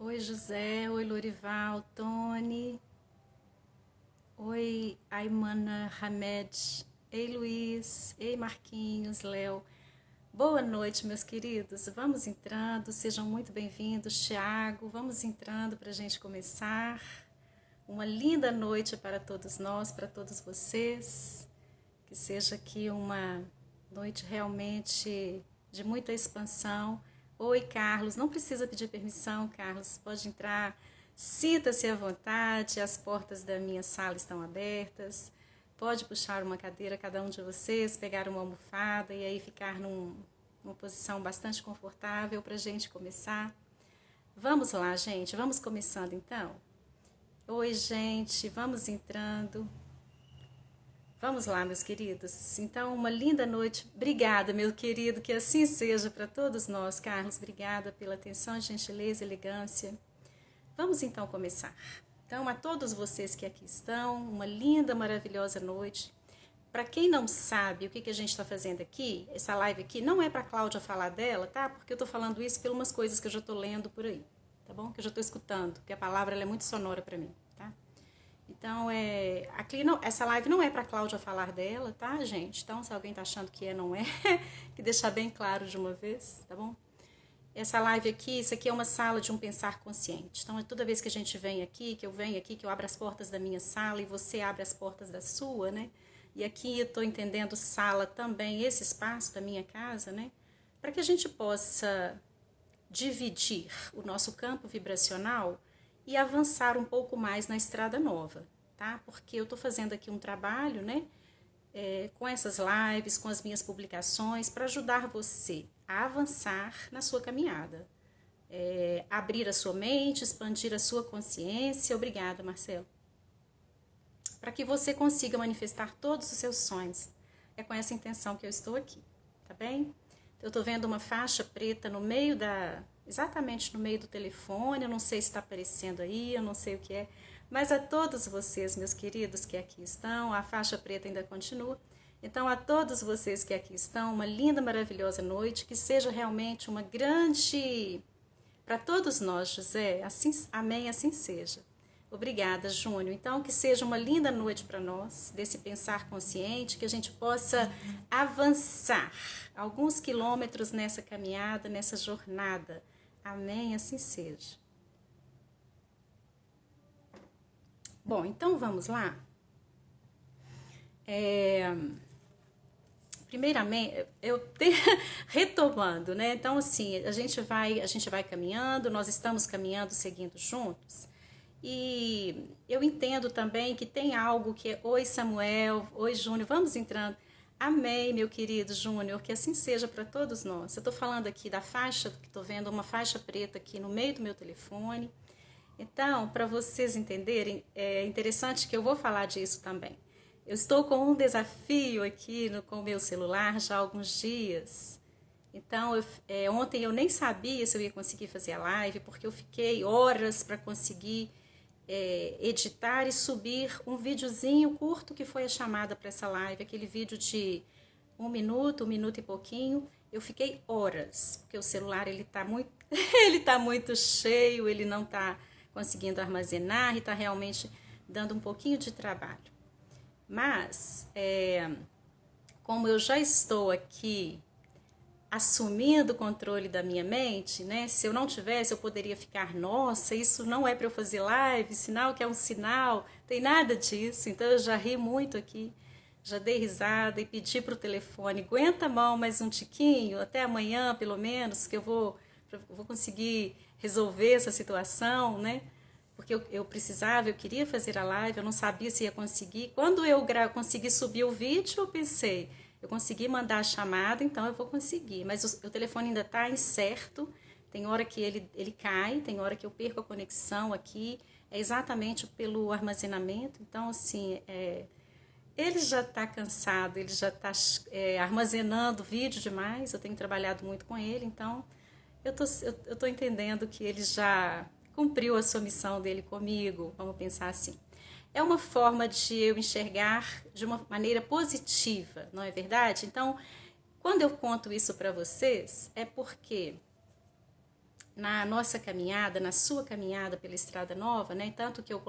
Oi, José. Oi, Lorival, Tony. Oi, Aimana Hamed. Ei, Luiz. Ei, Marquinhos, Léo. Boa noite, meus queridos. Vamos entrando, sejam muito bem-vindos. Tiago, vamos entrando para a gente começar. Uma linda noite para todos nós, para todos vocês. Que seja aqui uma noite realmente de muita expansão. Oi, Carlos. Não precisa pedir permissão, Carlos. Pode entrar. Sinta-se à vontade. As portas da minha sala estão abertas. Pode puxar uma cadeira, cada um de vocês, pegar uma almofada e aí ficar numa posição bastante confortável para a gente começar. Vamos lá, gente. Vamos começando, então. Oi, gente. Vamos entrando. Vamos lá, meus queridos. Então, uma linda noite. Obrigada, meu querido, que assim seja para todos nós. Carlos, obrigada pela atenção, gentileza, elegância. Vamos então começar. Então, a todos vocês que aqui estão, uma linda, maravilhosa noite. Para quem não sabe o que a gente está fazendo aqui, essa live aqui não é para a Cláudia falar dela, tá? Porque eu estou falando isso por umas coisas que eu já estou lendo por aí, tá bom? Que eu já estou escutando, porque a palavra ela é muito sonora para mim. Então, aqui não, essa live não é para a Cláudia falar dela, tá, gente? Então, se alguém tá achando que não é, que deixar bem claro de uma vez, tá bom? Essa live aqui, isso aqui é uma sala de um pensar consciente. Então, toda vez que a gente vem aqui, que eu venho aqui, que eu abro as portas da minha sala e você abre as portas da sua, né? E aqui eu tô entendendo sala também, esse espaço da minha casa, né? Para que a gente possa dividir o nosso campo vibracional e avançar um pouco mais na estrada nova, tá? Porque eu tô fazendo aqui um trabalho, né? Com essas lives, com as minhas publicações, para ajudar você a avançar na sua caminhada. Abrir a sua mente, expandir a sua consciência. Obrigada, Marcelo. Para que você consiga manifestar todos os seus sonhos. É com essa intenção que eu estou aqui, tá bem? Eu estou vendo uma faixa preta no meio exatamente no meio do telefone, eu não sei se está aparecendo aí, eu não sei o que é, mas a todos vocês, meus queridos que aqui estão, a faixa preta ainda continua, então a todos vocês que aqui estão, uma linda, maravilhosa noite, que seja realmente uma grande, para todos nós, José, assim, amém, assim seja. Obrigada, Júnior. Então, que seja uma linda noite para nós, desse pensar consciente, que a gente possa avançar alguns quilômetros nessa caminhada, nessa jornada. Amém, assim seja. Bom, então vamos lá. Primeiramente, retomando, né? Então, assim, a gente vai caminhando, nós estamos caminhando, seguindo juntos. E eu entendo também que tem algo que é: oi, Samuel, oi, Júnior, vamos entrando. Amém, meu querido Júnior, que assim seja para todos nós. Eu estou falando aqui da faixa, que estou vendo uma faixa preta aqui no meio do meu telefone. Então, para vocês entenderem, é interessante que eu vou falar disso também. Eu estou com um desafio aqui com o meu celular já há alguns dias. Então, ontem eu nem sabia se eu ia conseguir fazer a live, porque eu fiquei horas para conseguir editar e subir um videozinho curto que foi a chamada para essa live, aquele vídeo de um minuto e pouquinho. Eu fiquei horas, porque o celular ele tá muito, ele tá muito cheio, ele não está conseguindo armazenar e está realmente dando um pouquinho de trabalho. Mas, como eu já estou aqui assumindo o controle da minha mente, né? Se eu não tivesse, eu poderia ficar: nossa, isso não é para eu fazer live, sinal que é um sinal, tem nada disso. Então eu já ri muito aqui, já dei risada e pedi para o telefone: aguenta a mão mais um tiquinho, até amanhã pelo menos, que eu vou conseguir resolver essa situação, né? Porque eu precisava, eu queria fazer a live, eu não sabia se ia conseguir. Quando eu consegui subir o vídeo, eu pensei: eu consegui mandar a chamada, então eu vou conseguir. Mas o telefone ainda está incerto, tem hora que ele cai, tem hora que eu perco a conexão aqui, é exatamente pelo armazenamento. Então, assim, ele já está cansado, ele já está armazenando vídeo demais, eu tenho trabalhado muito com ele, então eu tô entendendo que ele já cumpriu a sua missão dele comigo, vamos pensar assim. É uma forma de eu enxergar de uma maneira positiva, não é verdade? Então, quando eu conto isso para vocês, é porque na nossa caminhada, na sua caminhada pela Estrada Nova, né? Tanto que eu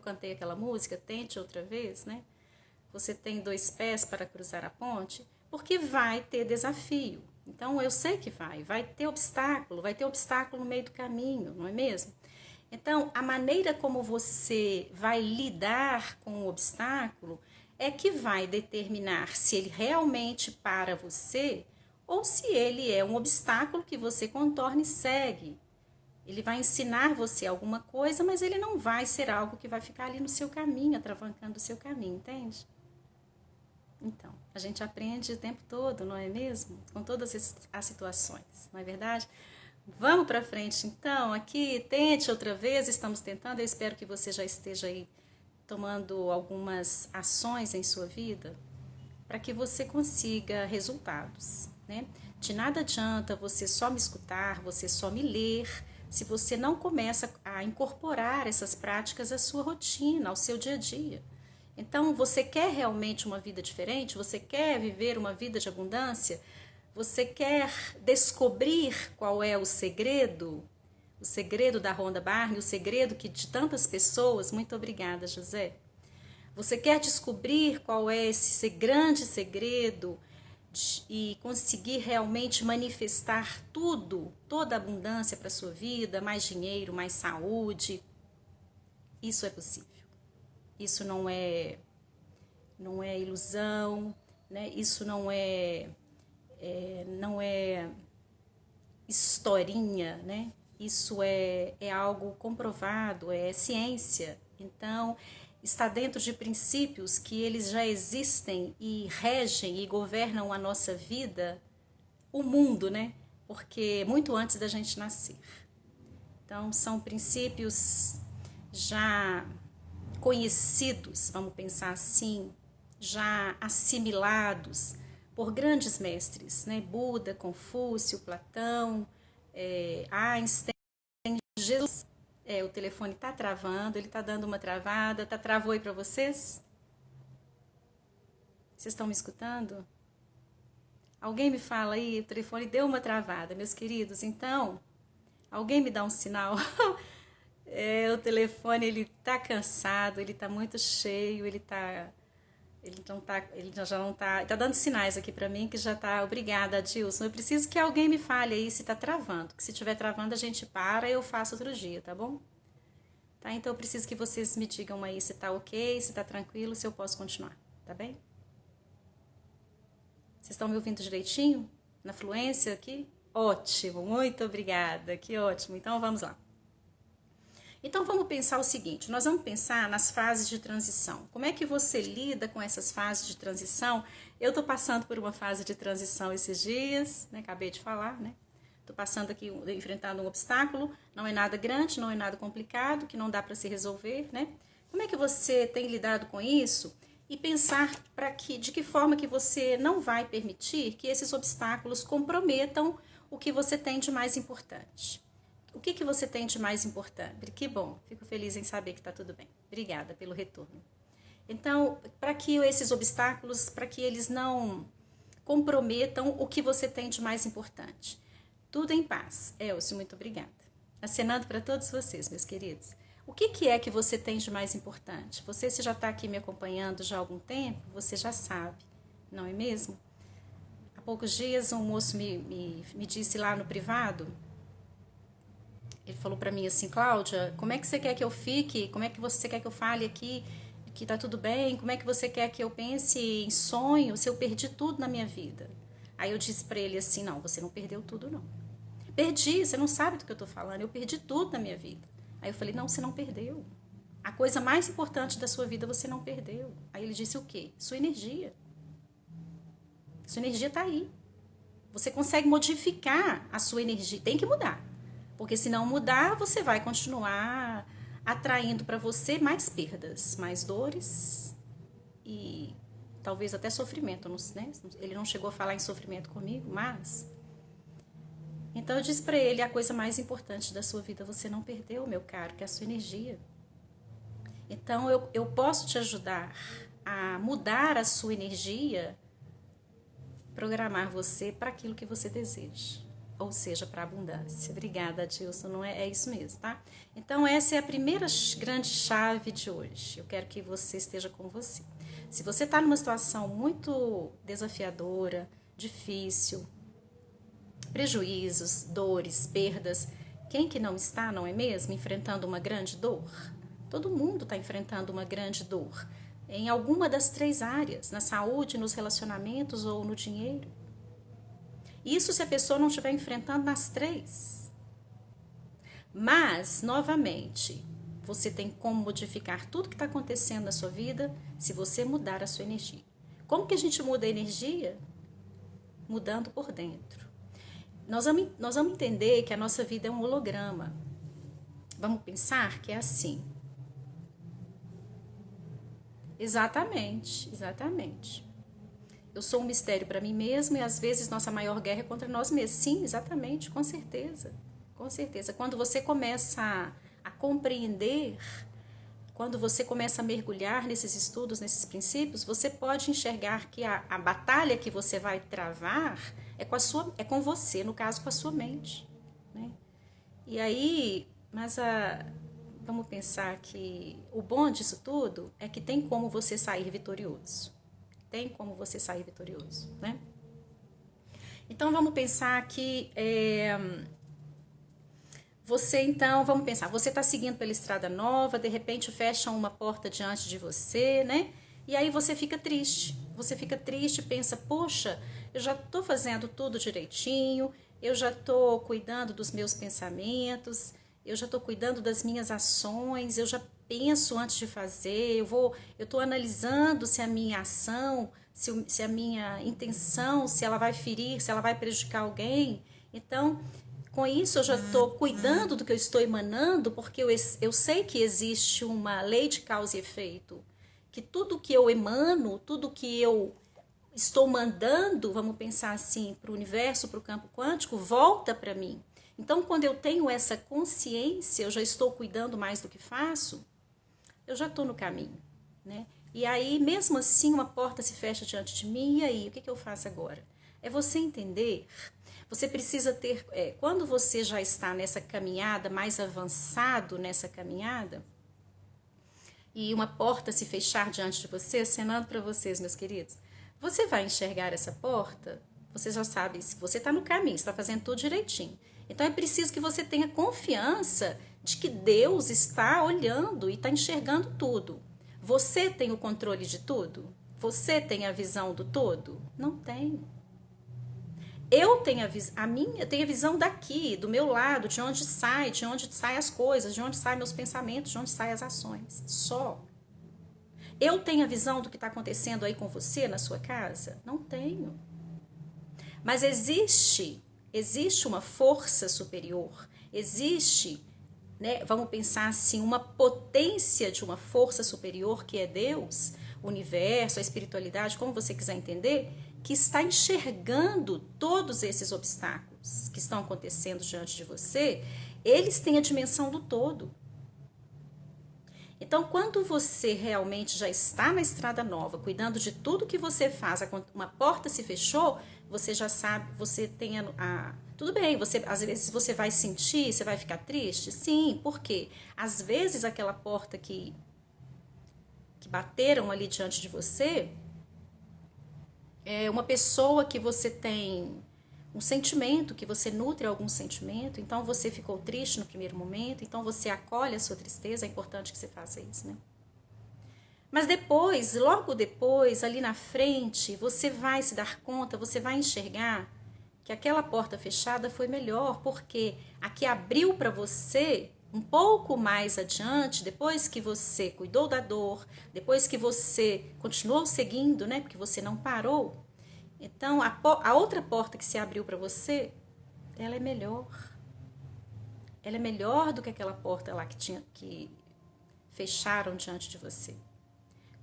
cantei aquela música, Tente Outra Vez, né? Você tem 2 pés para cruzar a ponte, porque vai ter desafio. Então eu sei que vai ter obstáculo no meio do caminho, não é mesmo? Então, a maneira como você vai lidar com o obstáculo é que vai determinar se ele realmente para você ou se ele é um obstáculo que você contorna e segue. Ele vai ensinar você alguma coisa, mas ele não vai ser algo que vai ficar ali no seu caminho, atravancando o seu caminho, entende? Então, a gente aprende o tempo todo, não é mesmo? Com todas as situações, não é verdade? Vamos para frente, então. Aqui, tente outra vez, estamos tentando. Eu espero que você já esteja aí tomando algumas ações em sua vida para que você consiga resultados, né? De nada adianta você só me escutar, você só me ler, se você não começa a incorporar essas práticas à sua rotina, ao seu dia a dia. Então, você quer realmente uma vida diferente? Você quer viver uma vida de abundância? Você quer descobrir qual é o segredo? O segredo da Rhonda Byrne, o segredo que de tantas pessoas, muito obrigada, José. Você quer descobrir qual é esse grande segredo e conseguir realmente manifestar tudo, toda a abundância para a sua vida, mais dinheiro, mais saúde? Isso é possível. Isso não é ilusão, né? Isso não é historinha, né? Isso é algo comprovado, é ciência. Então, está dentro de princípios que eles já existem e regem e governam a nossa vida, o mundo, né? Porque muito antes da gente nascer. Então, são princípios já conhecidos, vamos pensar assim, já assimilados por grandes mestres, né? Buda, Confúcio, Platão, Einstein, Jesus. O telefone está travando, ele está dando uma travada. Travou aí para vocês? Vocês estão me escutando? Alguém me fala aí, o telefone deu uma travada, meus queridos. Então, alguém me dá um sinal. O telefone, ele tá cansado, ele tá muito cheio, ele já não tá, tá dando sinais aqui para mim que já tá. Obrigada, Adilson. Eu preciso que alguém me fale aí se tá travando, que se tiver travando a gente para, eu faço outro dia, tá bom? Tá? Então eu preciso que vocês me digam aí se tá ok, se tá tranquilo, se eu posso continuar, tá bem? Vocês estão me ouvindo direitinho? Na fluência aqui? Ótimo, muito obrigada, que ótimo. Então vamos lá. Então vamos pensar o seguinte, nós vamos pensar nas fases de transição. Como é que você lida com essas fases de transição? Eu estou passando por uma fase de transição esses dias, né? Acabei de falar, né? Estou passando aqui, enfrentando um obstáculo, não é nada grande, não é nada complicado, que não dá para se resolver, né? Como é que você tem lidado com isso? E pensar de que forma que você não vai permitir que esses obstáculos comprometam o que você tem de mais importante. O que você tem de mais importante? Que bom, fico feliz em saber que está tudo bem. Obrigada pelo retorno. Então, para que esses obstáculos, para que eles não comprometam o que você tem de mais importante. Tudo em paz. Elcio, muito obrigada. Acenando para todos vocês, meus queridos. O que é que você tem de mais importante? Você, se já está aqui me acompanhando já há algum tempo, você já sabe, não é mesmo? Há poucos dias um moço me disse lá no privado, ele falou para mim assim, Cláudia, como é que você quer que eu fique? Como é que você quer que eu fale aqui que tá tudo bem? Como é que você quer que eu pense em sonho se eu perdi tudo na minha vida? Aí eu disse para ele assim, não, você não perdeu tudo não. Perdi, você não sabe do que eu tô falando, eu perdi tudo na minha vida. Aí eu falei, não, você não perdeu. A coisa mais importante da sua vida você não perdeu. Aí ele disse o quê? Sua energia. Sua energia tá aí. Você consegue modificar a sua energia, tem que mudar. Porque se não mudar, você vai continuar atraindo para você mais perdas, mais dores e talvez até sofrimento, né? Ele não chegou a falar em sofrimento comigo, mas... Então eu disse para ele, a coisa mais importante da sua vida você não perdeu, meu caro, que é a sua energia. Então eu posso te ajudar a mudar a sua energia, programar você para aquilo que você deseja. ou seja, para abundância. Obrigada, Adilson, não é isso mesmo, tá? Então, essa é a primeira grande chave de hoje. Eu quero que você esteja com você. Se você está numa situação muito desafiadora, difícil, prejuízos, dores, perdas, quem que não está, não é mesmo, enfrentando uma grande dor? Todo mundo está enfrentando uma grande dor, em alguma das 3 áreas, na saúde, nos relacionamentos ou no dinheiro. Isso se a pessoa não estiver enfrentando nas 3. Mas, novamente, você tem como modificar tudo que está acontecendo na sua vida se você mudar a sua energia. Como que a gente muda a energia? Mudando por dentro. Nós vamos entender que a nossa vida é um holograma. Vamos pensar que é assim. Exatamente. Eu sou um mistério para mim mesmo e às vezes nossa maior guerra é contra nós mesmos. Sim, exatamente, com certeza. Com certeza. Quando você começa a compreender, quando você começa a mergulhar nesses estudos, nesses princípios, você pode enxergar que a batalha que você vai travar é com você, no caso, com a sua mente. Né? E aí, vamos pensar que o bom disso tudo é que tem como você sair vitorioso. Tem como você sair vitorioso, né? Então, vamos pensar que você está seguindo pela estrada nova, de repente fecham uma porta diante de você, né? E aí você fica triste. Você fica triste, pensa, poxa, eu já estou fazendo tudo direitinho, eu já estou cuidando dos meus pensamentos, eu já estou cuidando das minhas ações, eu já penso antes de fazer, eu estou analisando se a minha ação, se a minha intenção, se ela vai ferir, se ela vai prejudicar alguém. Então, com isso eu já estou cuidando do que eu estou emanando, porque eu sei que existe uma lei de causa e efeito, que tudo que eu emano, tudo que eu estou mandando, vamos pensar assim, para o universo, para o campo quântico, volta para mim. Então, quando eu tenho essa consciência, eu já estou cuidando mais do que faço, eu já estou no caminho, né? E aí, mesmo assim, uma porta se fecha diante de mim, e aí, o que eu faço agora? É você entender, você precisa ter, quando você já está nessa caminhada, mais avançado nessa caminhada, e uma porta se fechar diante de você, acenando para vocês, meus queridos, você vai enxergar essa porta, você já sabe, se você está no caminho, está fazendo tudo direitinho. Então é preciso que você tenha confiança de que Deus está olhando e está enxergando tudo. Você tem o controle de tudo? Você tem a visão do todo? Não tenho. Eu tenho eu tenho a visão daqui, do meu lado, de onde saem as coisas, de onde saem meus pensamentos, de onde saem as ações. Só. Eu tenho a visão do que está acontecendo aí com você na sua casa? Não tenho. Mas existe uma força superior, existe, né, vamos pensar assim, uma potência de uma força superior que é Deus, o universo, a espiritualidade, como você quiser entender, que está enxergando todos esses obstáculos que estão acontecendo diante de você, eles têm a dimensão do todo. Então, quando você realmente já está na estrada nova, cuidando de tudo que você faz, uma porta se fechou, você já sabe, você tem tudo bem, às vezes você vai sentir, você vai ficar triste? Sim, por quê? Às vezes aquela porta que bateram ali diante de você é uma pessoa que você tem um sentimento, que você nutre algum sentimento, então você ficou triste no primeiro momento, então você acolhe a sua tristeza, é importante que você faça isso, né? Mas depois, logo depois, ali na frente, você vai se dar conta, você vai enxergar que aquela porta fechada foi melhor, porque a que abriu para você um pouco mais adiante, depois que você cuidou da dor, depois que você continuou seguindo, né, porque você não parou, então a outra porta que se abriu para você, ela é melhor. Ela é melhor do que aquela porta lá que fecharam diante de você.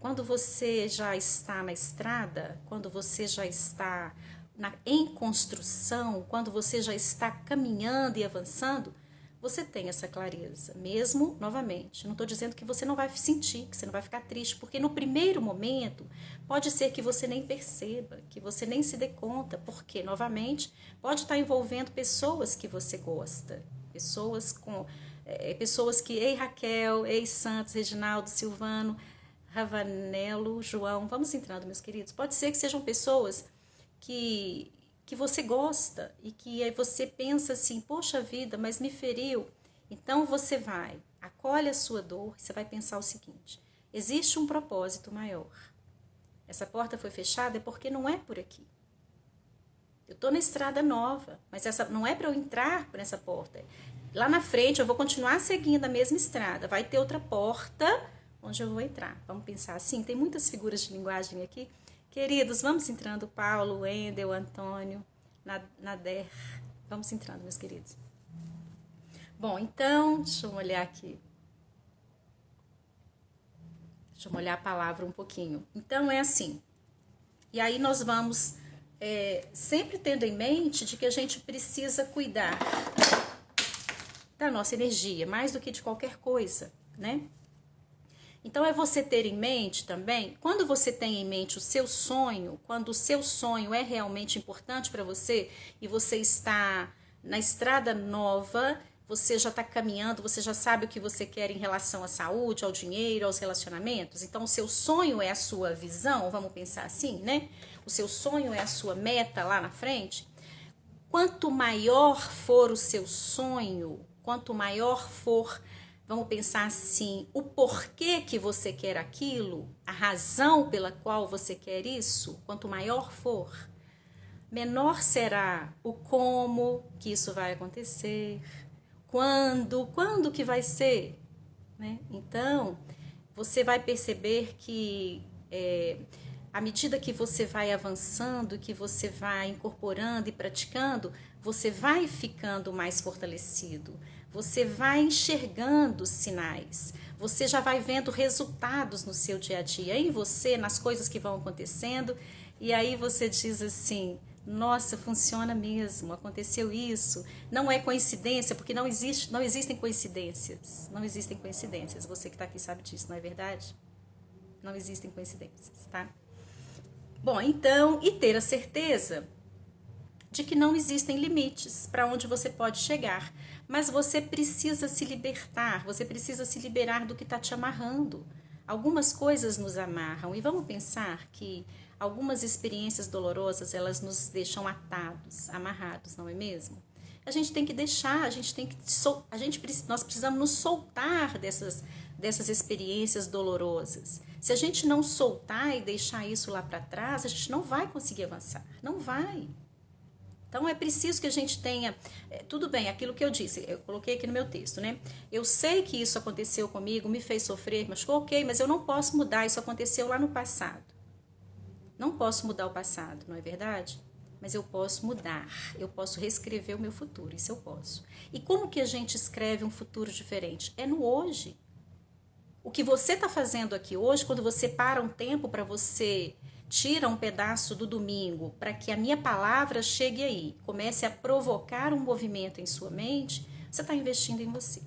Quando você já está na estrada, quando você já está em construção, quando você já está caminhando e avançando, você tem essa clareza, mesmo, novamente, não estou dizendo que você não vai sentir, que você não vai ficar triste, porque no primeiro momento pode ser que você nem perceba, que você nem se dê conta, porque, novamente, pode estar envolvendo pessoas que você gosta, pessoas que, ei Raquel, ei Santos, Reginaldo, Silvano, Ravanello, João, vamos entrando, meus queridos, pode ser que sejam pessoas que você gosta e que aí você pensa assim, poxa vida, mas me feriu. Então você vai, acolhe a sua dor, você vai pensar o seguinte, existe um propósito maior. Essa porta foi fechada é porque não é por aqui. Eu estou na estrada nova, mas essa não é para eu entrar por essa porta. Lá na frente eu vou continuar seguindo a mesma estrada, vai ter outra porta onde eu vou entrar. Vamos pensar assim, tem muitas figuras de linguagem aqui. Queridos, vamos entrando, Paulo, Wendel, Antônio, Nader. Vamos entrando, meus queridos. Bom, então, deixa eu olhar aqui. Deixa eu molhar a palavra um pouquinho. Então, é assim. E aí nós vamos sempre tendo em mente de que a gente precisa cuidar da nossa energia, mais do que de qualquer coisa, né? Então, é você ter em mente também, quando você tem em mente o seu sonho, quando o seu sonho é realmente importante para você e você está na estrada nova, você já está caminhando, você já sabe o que você quer em relação à saúde, ao dinheiro, aos relacionamentos. Então, o seu sonho é a sua visão, vamos pensar assim, né? O seu sonho é a sua meta lá na frente. Quanto maior for o seu sonho, quanto maior for, vamos pensar assim, o porquê que você quer aquilo, a razão pela qual você quer isso, quanto maior for, menor será o como que isso vai acontecer, quando que vai ser, né? Então, você vai perceber que à medida que você vai avançando, que você vai incorporando e praticando, você vai ficando mais fortalecido. Você vai enxergando sinais, você já vai vendo resultados no seu dia a dia, em você, nas coisas que vão acontecendo, e aí você diz assim, nossa, funciona mesmo, aconteceu isso, não é coincidência, porque não existem coincidências, você que está aqui sabe disso, não é verdade? Não existem coincidências, tá? Bom, então, e ter a certeza de que não existem limites para onde você pode chegar, mas você precisa se libertar, você precisa se liberar do que está te amarrando. Algumas coisas nos amarram e vamos pensar que algumas experiências dolorosas elas nos deixam atados, amarrados, não é mesmo? A gente tem que deixar, nós precisamos nos soltar dessas experiências dolorosas. Se a gente não soltar e deixar isso lá para trás, a gente não vai conseguir avançar, não vai. Então, é preciso que a gente tenha, tudo bem, aquilo que eu disse, eu coloquei aqui no meu texto, né? Eu sei que isso aconteceu comigo, me fez sofrer, mas ok, mas eu não posso mudar, isso aconteceu lá no passado. Não posso mudar o passado, não é verdade? Mas eu posso mudar, eu posso reescrever o meu futuro, isso eu posso. E como que a gente escreve um futuro diferente? É no hoje. O que você está fazendo aqui hoje, quando você para um tempo para você... Tira um pedaço do domingo para que a minha palavra chegue aí, comece a provocar um movimento em sua mente, você está investindo em você.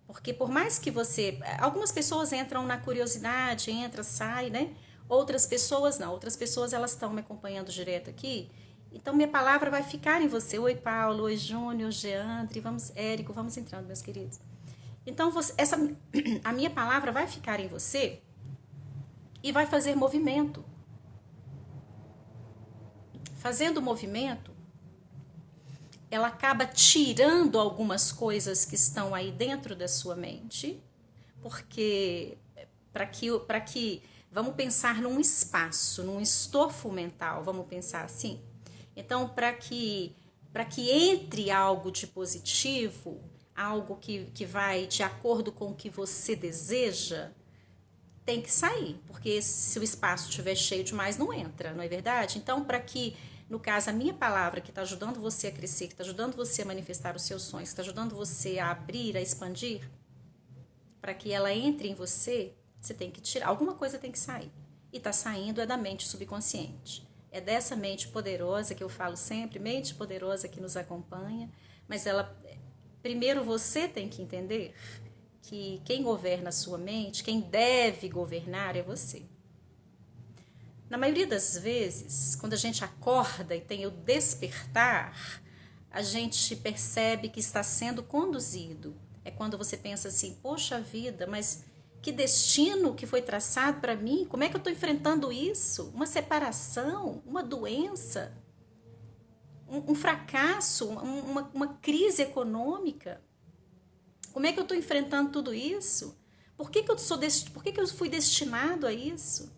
Porque por mais que você... Algumas pessoas entram na curiosidade, entra, sai, né? Outras pessoas não, outras pessoas elas estão me acompanhando direto aqui, então minha palavra vai ficar em você. Oi Paulo, oi Júnior, Geandre, Érico, vamos entrando, meus queridos. Então a minha palavra vai ficar em você e vai fazer movimento. Fazendo movimento, ela acaba tirando algumas coisas que estão aí dentro da sua mente, porque para que vamos pensar num espaço, num estofo mental, vamos pensar assim. Então, para que entre algo de positivo, algo que vai de acordo com o que você deseja, tem que sair, porque se o espaço estiver cheio demais, não entra, não é verdade? Então, para que, no caso, a minha palavra que está ajudando você a crescer, que está ajudando você a manifestar os seus sonhos, que está ajudando você a abrir, a expandir, para que ela entre em você, você tem que tirar, alguma coisa tem que sair. E está saindo é da mente subconsciente. É dessa mente poderosa que eu falo sempre, mente poderosa que nos acompanha, mas ela primeiro você tem que entender que quem governa a sua mente, quem deve governar é você. Na maioria das vezes, quando a gente acorda e tem o despertar, a gente percebe que está sendo conduzido. É quando você pensa assim, poxa vida, mas que destino que foi traçado para mim? Como é que eu estou enfrentando isso? Uma separação, uma doença, um fracasso, uma crise econômica. Como é que eu estou enfrentando tudo isso? Por que que eu fui destinado a isso?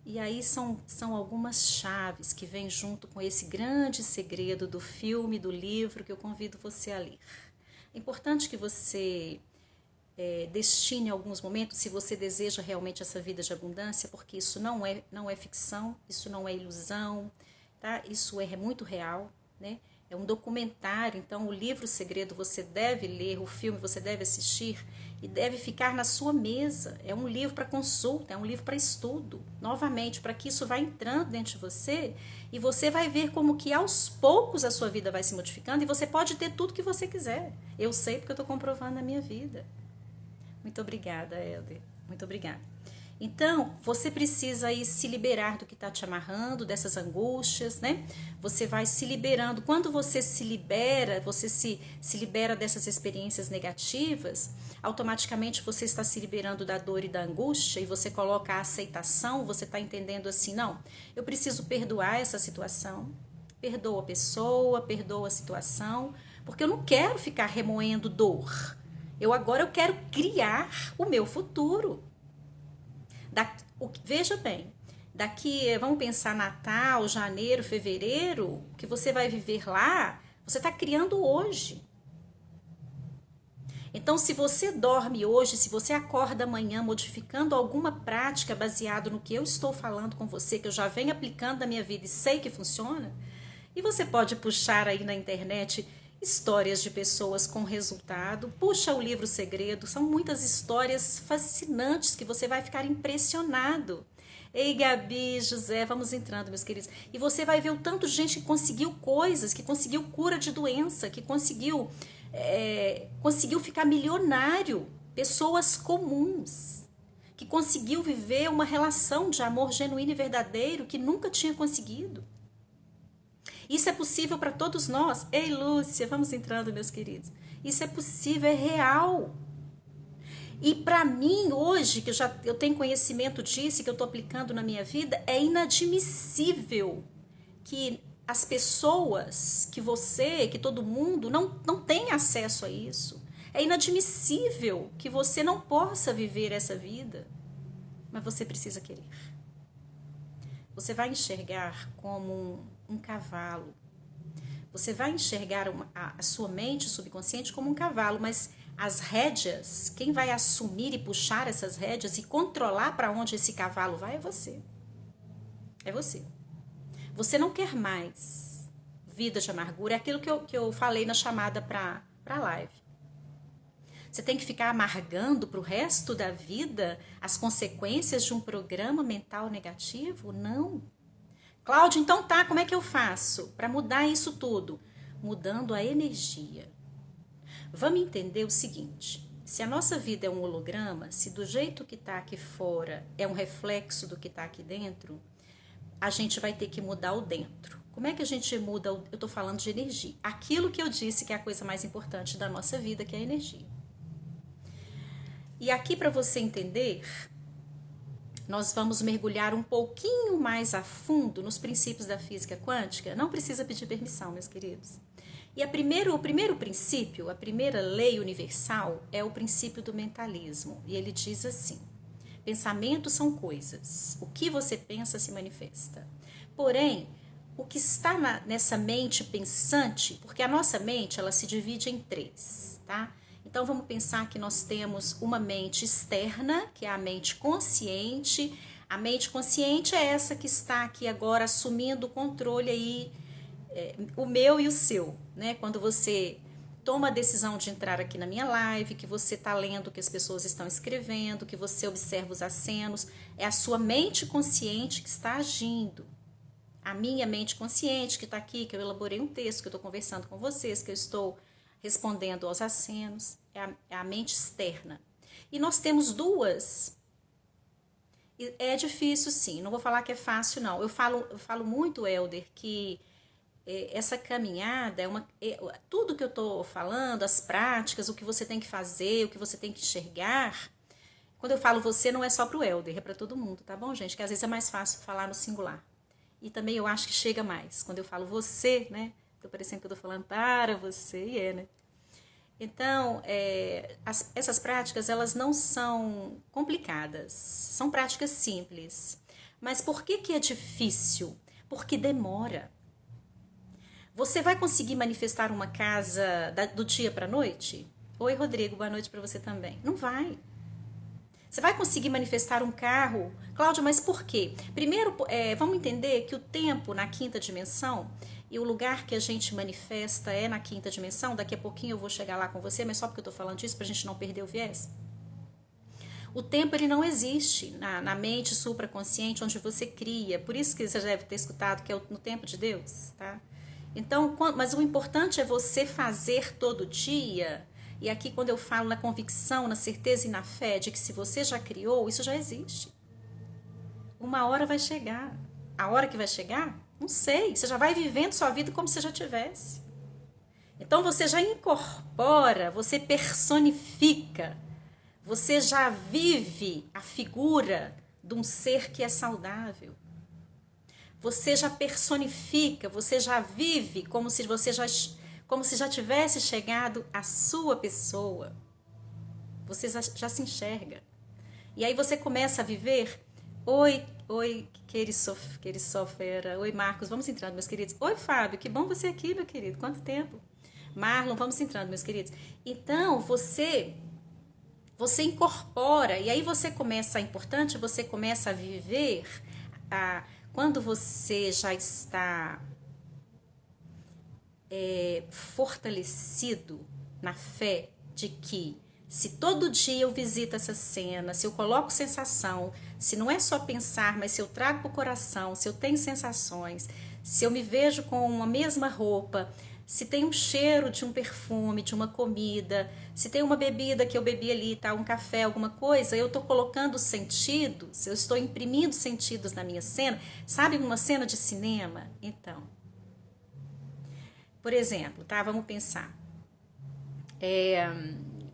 E aí são algumas chaves que vêm junto com esse grande segredo do filme, do livro, que eu convido você a ler. É importante que você destine alguns momentos, se você deseja realmente essa vida de abundância, porque isso não é ficção, isso não é ilusão, tá? Isso é muito real, né? É um documentário, então o livro Segredo você deve ler, o filme você deve assistir e deve ficar na sua mesa. É um livro para consulta, é um livro para estudo. Novamente, para que isso vá entrando dentro de você e você vai ver como que aos poucos a sua vida vai se modificando e você pode ter tudo que você quiser. Eu sei porque eu estou comprovando na minha vida. Muito obrigada, Helder. Muito obrigada. Então, você precisa aí se liberar do que está te amarrando, dessas angústias, né? Você vai se liberando. Quando você se libera, você se libera dessas experiências negativas, automaticamente você está se liberando da dor e da angústia e você coloca a aceitação, você está entendendo assim, não, eu preciso perdoar essa situação, perdoa a pessoa, perdoa a situação, porque eu não quero ficar remoendo dor. Agora eu quero criar o meu futuro. Veja bem, daqui, vamos pensar Natal, janeiro, fevereiro, que você vai viver lá, você está criando hoje. Então, se você dorme hoje, se você acorda amanhã modificando alguma prática baseado no que eu estou falando com você, que eu já venho aplicando na minha vida e sei que funciona, e você pode puxar aí na internet histórias de pessoas com resultado, puxa o livro Segredo, são muitas histórias fascinantes que você vai ficar impressionado. Ei, Gabi, José, vamos entrando, meus queridos. E você vai ver o tanto de gente que conseguiu coisas, que conseguiu cura de doença, que conseguiu ficar milionário. Pessoas comuns, que conseguiu viver uma relação de amor genuíno e verdadeiro que nunca tinha conseguido. Isso é possível para todos nós. Ei, Lúcia, vamos entrando, meus queridos. Isso é possível, é real. E para mim, hoje, que eu tenho conhecimento disso, que eu estou aplicando na minha vida, é inadmissível que as pessoas, que todo mundo não tem acesso a isso. É inadmissível que você não possa viver essa vida, mas você precisa querer. Você vai enxergar como um cavalo. Você vai enxergar a sua mente subconsciente como um cavalo, mas as rédeas, quem vai assumir e puxar essas rédeas e controlar para onde esse cavalo vai é você. É você. Você não quer mais vida de amargura, é aquilo que eu falei na chamada para a live. Você tem que ficar amargando para o resto da vida as consequências de um programa mental negativo? Não. Cláudio, então tá, como é que eu faço para mudar isso tudo? Mudando a energia. Vamos entender o seguinte, se a nossa vida é um holograma, se do jeito que está aqui fora é um reflexo do que está aqui dentro, a gente vai ter que mudar o dentro. Como é que a gente muda? Eu estou falando de energia. Aquilo que eu disse que é a coisa mais importante da nossa vida, que é a energia. E aqui para você entender, nós vamos mergulhar um pouquinho mais a fundo nos princípios da física quântica. Não precisa pedir permissão, meus queridos. E o primeiro princípio, a primeira lei universal é o princípio do mentalismo. E ele diz assim, pensamentos são coisas, o que você pensa se manifesta. Porém, o que está nessa mente pensante, porque a nossa mente ela se divide em três, tá? Então vamos pensar que nós temos uma mente externa, que é a mente consciente. A mente consciente é essa que está aqui agora assumindo o controle aí, o meu e o seu, né? Quando você toma a decisão de entrar aqui na minha live, que você está lendo o que as pessoas estão escrevendo, que você observa os acenos, é a sua mente consciente que está agindo. A minha mente consciente que está aqui, que eu elaborei um texto, que eu estou conversando com vocês, que eu estou respondendo aos acenos, é a mente externa. E nós temos duas. É difícil, sim, não vou falar que é fácil, não. Eu falo muito, Helder, que essa caminhada tudo que eu estou falando, as práticas, o que você tem que fazer, o que você tem que enxergar. Quando eu falo você, não é só para o Helder, é para todo mundo, tá bom, gente? Que às vezes é mais fácil falar no singular. E também eu acho que chega mais. Quando eu falo você, né? Tô parecendo que eu tô falando para você, e né? Então, essas práticas, elas não são complicadas, são práticas simples. Mas por que é difícil? Porque demora. Você vai conseguir manifestar uma casa do dia para a noite? Oi, Rodrigo, boa noite para você também. Não vai. Você vai conseguir manifestar um carro? Cláudia, mas por quê? Primeiro, vamos entender que o tempo na quinta dimensão e o lugar que a gente manifesta é na quinta dimensão. Daqui a pouquinho eu vou chegar lá com você, mas só porque eu estou falando disso para a gente não perder o viés. O tempo ele não existe na mente supraconsciente onde você cria. Por isso que você já deve ter escutado que é no tempo de Deus, tá? Então, mas o importante é você fazer todo dia. E aqui quando eu falo na convicção, na certeza e na fé de que se você já criou, isso já existe. Uma hora vai chegar. A hora que vai chegar? Não sei. Você já vai vivendo sua vida como se já tivesse. Então você já incorpora, você personifica, você já vive a figura de um ser que é saudável. Você já personifica, você já vive como se já tivesse chegado a sua pessoa. Você já se enxerga. E aí você começa a viver. Oi, querisofera. Oi, Marcos, vamos entrando, meus queridos. Oi, Fábio, que bom você aqui, meu querido. Quanto tempo? Marlon, vamos entrando, meus queridos. Então, você incorpora, e aí você começa, é importante, você começa a viver quando você já está fortalecido na fé de que se todo dia eu visito essa cena, se eu coloco sensação, se não é só pensar, mas se eu trago para o coração, se eu tenho sensações, se eu me vejo com uma mesma roupa, se tem um cheiro de um perfume, de uma comida, se tem uma bebida que eu bebi ali, tá, um café, alguma coisa, eu estou colocando sentidos, eu estou imprimindo sentidos na minha cena. Sabe uma cena de cinema? Então, por exemplo, tá, vamos pensar.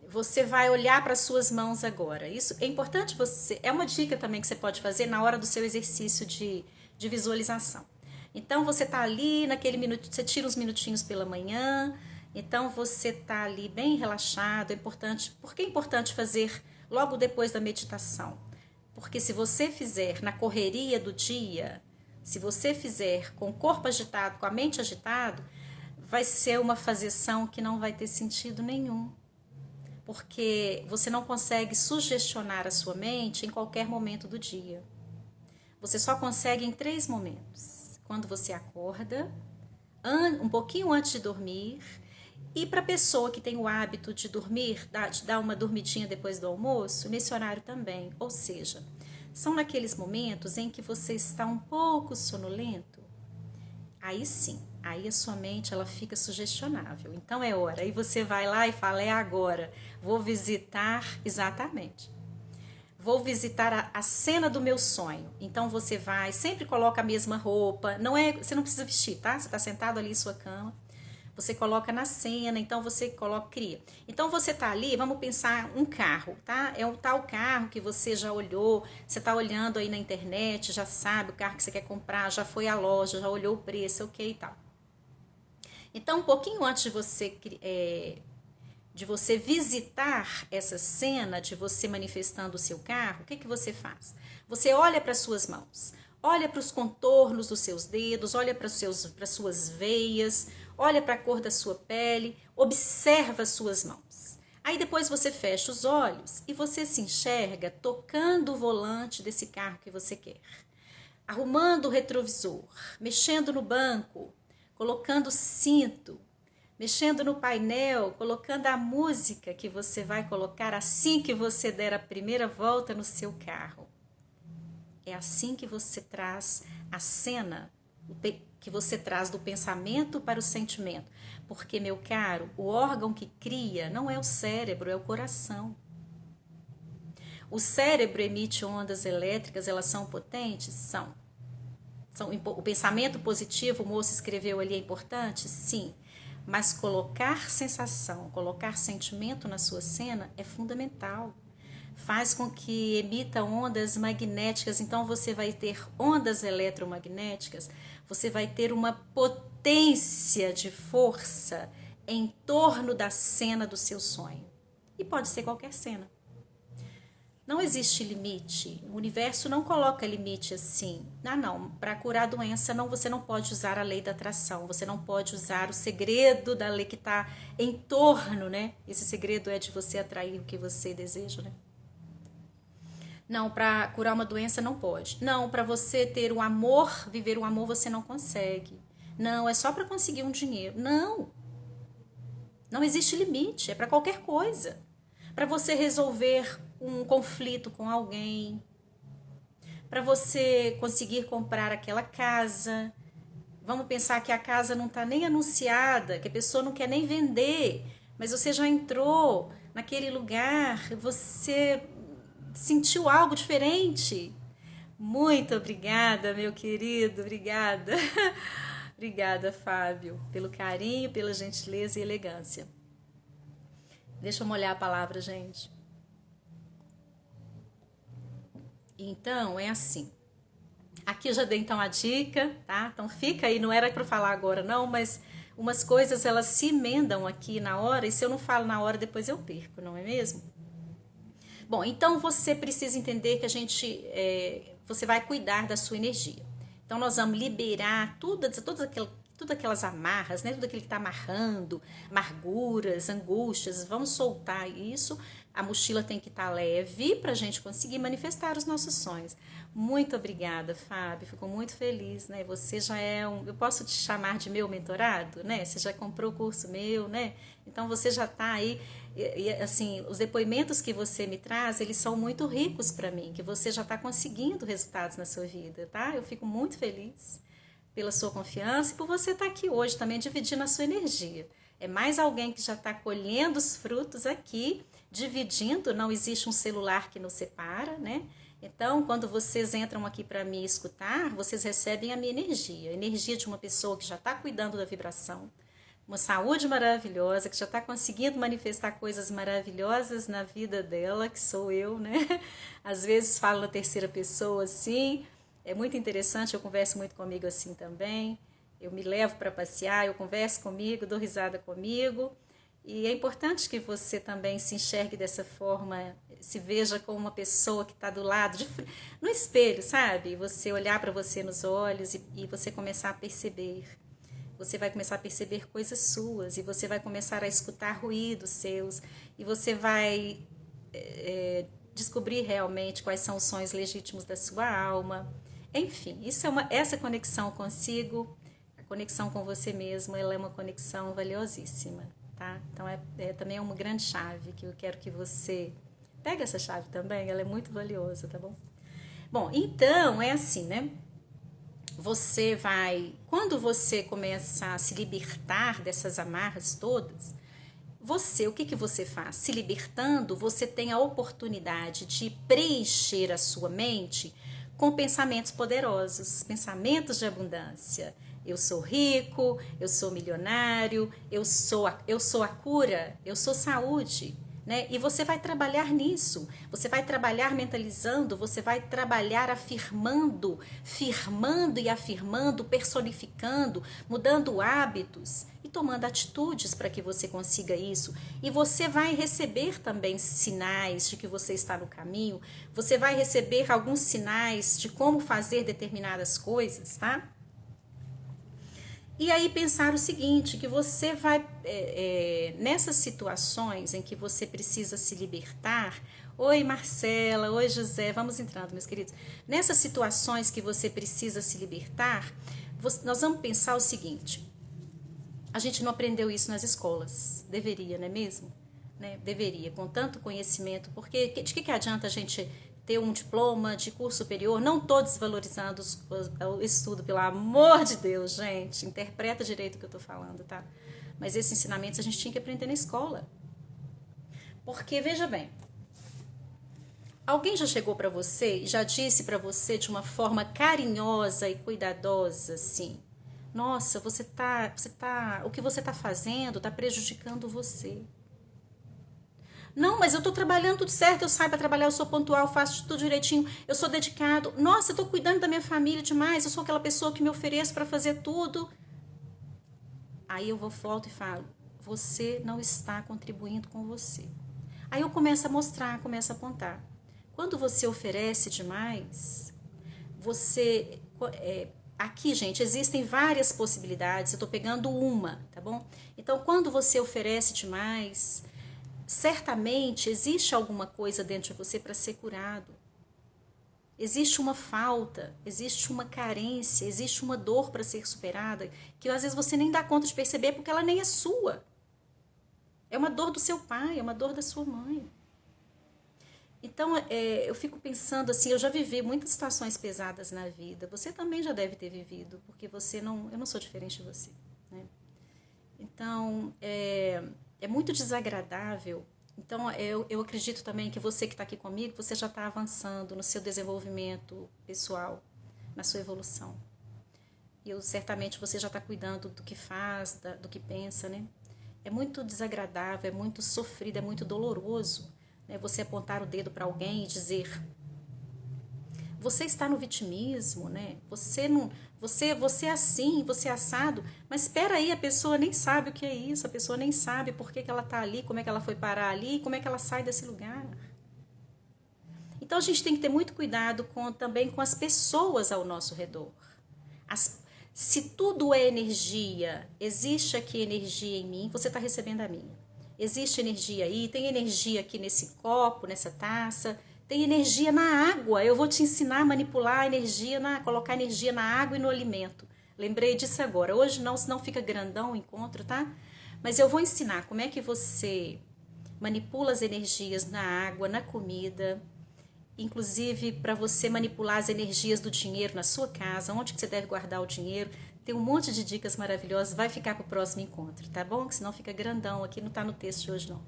Você vai olhar para suas mãos agora. Isso é importante é uma dica também que você pode fazer na hora do seu exercício de visualização. Então você tá ali naquele minuto, você tira uns minutinhos pela manhã, então você tá ali bem relaxado, é importante. Por que é importante fazer logo depois da meditação? Porque se você fizer na correria do dia, se você fizer com o corpo agitado, com a mente agitada, vai ser uma fazeção que não vai ter sentido nenhum. Porque você não consegue sugestionar a sua mente em qualquer momento do dia. Você só consegue em 3 momentos. Quando você acorda, um pouquinho antes de dormir, e para a pessoa que tem o hábito de dormir, de dar uma dormidinha depois do almoço, nesse horário também. Ou seja, são naqueles momentos em que você está um pouco sonolento. Aí sim, aí a sua mente ela fica sugestionável. Então é hora. Aí você vai lá e fala, é agora. Vou visitar, exatamente. Vou visitar a cena do meu sonho. Então você vai, sempre coloca a mesma roupa. Você não precisa vestir, tá? Você está sentado ali em sua cama. Você coloca na cena, então você cria. Então você tá ali, vamos pensar um carro, tá? É um tal carro que você já olhou, você tá olhando aí na internet, já sabe o carro que você quer comprar, já foi à loja, já olhou o preço, ok e tal. Então, um pouquinho antes de você visitar essa cena, de você manifestando o seu carro, o que você faz? Você olha para suas mãos, olha para os contornos dos seus dedos, olha para suas veias, olha para a cor da sua pele, observa as suas mãos. Aí depois você fecha os olhos e você se enxerga tocando o volante desse carro que você quer, arrumando o retrovisor, mexendo no banco, colocando o cinto, mexendo no painel, colocando a música que você vai colocar assim que você der a primeira volta no seu carro. É assim que você traz a cena que você traz do pensamento para o sentimento. Porque, meu caro, o órgão que cria não é o cérebro, é o coração. O cérebro emite ondas elétricas, elas são potentes? São. O pensamento positivo, o moço escreveu ali, é importante? Sim. Mas colocar sensação, colocar sentimento na sua cena é fundamental. Faz com que emita ondas magnéticas, então você vai ter ondas eletromagnéticas, você vai ter uma potência de força em torno da cena do seu sonho. E pode ser qualquer cena. Não existe limite. O universo não coloca limite assim. Não. Para curar a doença, você não pode usar a lei da atração. Você não pode usar o segredo da lei que está em torno, né? Esse segredo é de você atrair o que você deseja, né? Não, para curar uma doença não pode. Não, para você ter o amor, viver o amor, você não consegue. Não, é só para conseguir um dinheiro. Não. Não existe limite. É para qualquer coisa. Para você resolver um conflito com alguém, para você conseguir comprar aquela casa. Vamos pensar que a casa não está nem anunciada, que a pessoa não quer nem vender, mas você já entrou naquele lugar, você sentiu algo diferente. Muito obrigada, meu querido, obrigada. Obrigada, Fábio, pelo carinho, pela gentileza e elegância. Deixa eu molhar a palavra, gente. Então, é assim. Aqui eu já dei então a dica, tá? Então fica aí, não era para falar agora não, mas umas coisas elas se emendam aqui na hora, e se eu não falo na hora, depois eu perco, não é mesmo? Bom, então você precisa entender que você vai cuidar da sua energia. Então nós vamos liberar todas aquelas amarras, né? Tudo aquilo que está amarrando, amarguras, angústias, vamos soltar isso. A mochila tem que estar leve para a gente conseguir manifestar os nossos sonhos. Muito obrigada, Fábio, fico muito feliz, né? Você já eu posso te chamar de meu mentorado, né? Você já comprou o curso meu, né? Então você já está aí, assim, os depoimentos que você me traz, eles são muito ricos para mim, que você já está conseguindo resultados na sua vida, tá? Eu fico muito feliz pela sua confiança e por você estar aqui hoje também dividindo a sua energia. É mais alguém que já está colhendo os frutos aqui, dividindo, não existe um celular que nos separa, né? Então, quando vocês entram aqui para me escutar, vocês recebem a minha energia, a energia de uma pessoa que já está cuidando da vibração, uma saúde maravilhosa, que já está conseguindo manifestar coisas maravilhosas na vida dela, que sou eu, né? Às vezes falo na terceira pessoa assim, é muito interessante, eu converso muito comigo assim também. Eu me levo para passear, eu converso comigo, dou risada comigo. E é importante que você também se enxergue dessa forma, se veja como uma pessoa que está do lado, no espelho, sabe? Você olhar para você nos olhos e você começar a perceber. Você vai começar a perceber coisas suas e você vai começar a escutar ruídos seus e você vai descobrir realmente quais são os sonhos legítimos da sua alma. Enfim, essa conexão consigo, a conexão com você mesmo, ela é uma conexão valiosíssima, tá? Então também é uma grande chave que eu quero que você pegue essa chave também, ela é muito valiosa, tá bom? Bom, então é assim, né? Quando você começa a se libertar dessas amarras todas, o que você faz? Se libertando, você tem a oportunidade de preencher a sua mente com pensamentos poderosos, pensamentos de abundância. Eu sou rico, eu sou milionário, eu sou a cura, eu sou saúde. Né? E você vai trabalhar nisso, você vai trabalhar mentalizando, você vai trabalhar afirmando, firmando e afirmando, personificando, mudando hábitos e tomando atitudes para que você consiga isso. E você vai receber também sinais de que você está no caminho, você vai receber alguns sinais de como fazer determinadas coisas, tá? E aí pensar o seguinte, que você vai, nessas situações em que você precisa se libertar, oi Marcela, oi José, vamos entrando meus queridos, nessas situações que você precisa se libertar, nós vamos pensar o seguinte, a gente não aprendeu isso nas escolas, deveria, não é mesmo? Né? Deveria, com tanto conhecimento, porque de que adianta a gente ter um diploma de curso superior. Não estou desvalorizando o estudo, pelo amor de Deus, gente. Interpreta direito o que eu estou falando, tá? Mas esses ensinamentos a gente tinha que aprender na escola. Porque, veja bem, alguém já chegou para você e já disse para você de uma forma carinhosa e cuidadosa, assim, nossa, o que você tá fazendo tá prejudicando você. Não, mas eu tô trabalhando tudo certo, eu saio para trabalhar, eu sou pontual, faço tudo direitinho, eu sou dedicado. Nossa, eu tô cuidando da minha família demais, eu sou aquela pessoa que me ofereço para fazer tudo. Aí eu volto e falo, você não está contribuindo com você. Aí eu começo a mostrar, começo a apontar. Quando você oferece demais, você... aqui, gente, existem várias possibilidades, eu estou pegando uma, tá bom? Então, quando você oferece demais, certamente existe alguma coisa dentro de você para ser curado. Existe uma falta, existe uma carência, existe uma dor para ser superada, que às vezes você nem dá conta de perceber porque ela nem é sua. É uma dor do seu pai, é uma dor da sua mãe. Então, eu fico pensando assim, eu já vivi muitas situações pesadas na vida. Você também já deve ter vivido, porque eu não sou diferente de você, né? Então, é muito desagradável. Então, eu acredito também que você que está aqui comigo, você já está avançando no seu desenvolvimento pessoal, na sua evolução. E certamente você já está cuidando do que faz, do que pensa, né? É muito desagradável, é muito sofrido, é muito doloroso, né? Você apontar o dedo para alguém e dizer, você está no vitimismo, né? Você é assim, você é assado, mas espera aí, a pessoa nem sabe o que é isso, a pessoa nem sabe por que ela está ali, como é que ela foi parar ali, como é que ela sai desse lugar. Então a gente tem que ter muito cuidado também com as pessoas ao nosso redor. Se tudo é energia, existe aqui energia em mim, você está recebendo a minha. Existe energia aí, tem energia aqui nesse copo, nessa taça, tem energia na água. Eu vou te ensinar a manipular a energia, colocar energia na água e no alimento. Lembrei disso agora. Hoje não, senão fica grandão o encontro, tá? Mas eu vou ensinar como é que você manipula as energias na água, na comida, inclusive para você manipular as energias do dinheiro na sua casa, onde que você deve guardar o dinheiro. Tem um monte de dicas maravilhosas, vai ficar para o próximo encontro, tá bom? Que senão fica grandão, aqui não está no texto de hoje não.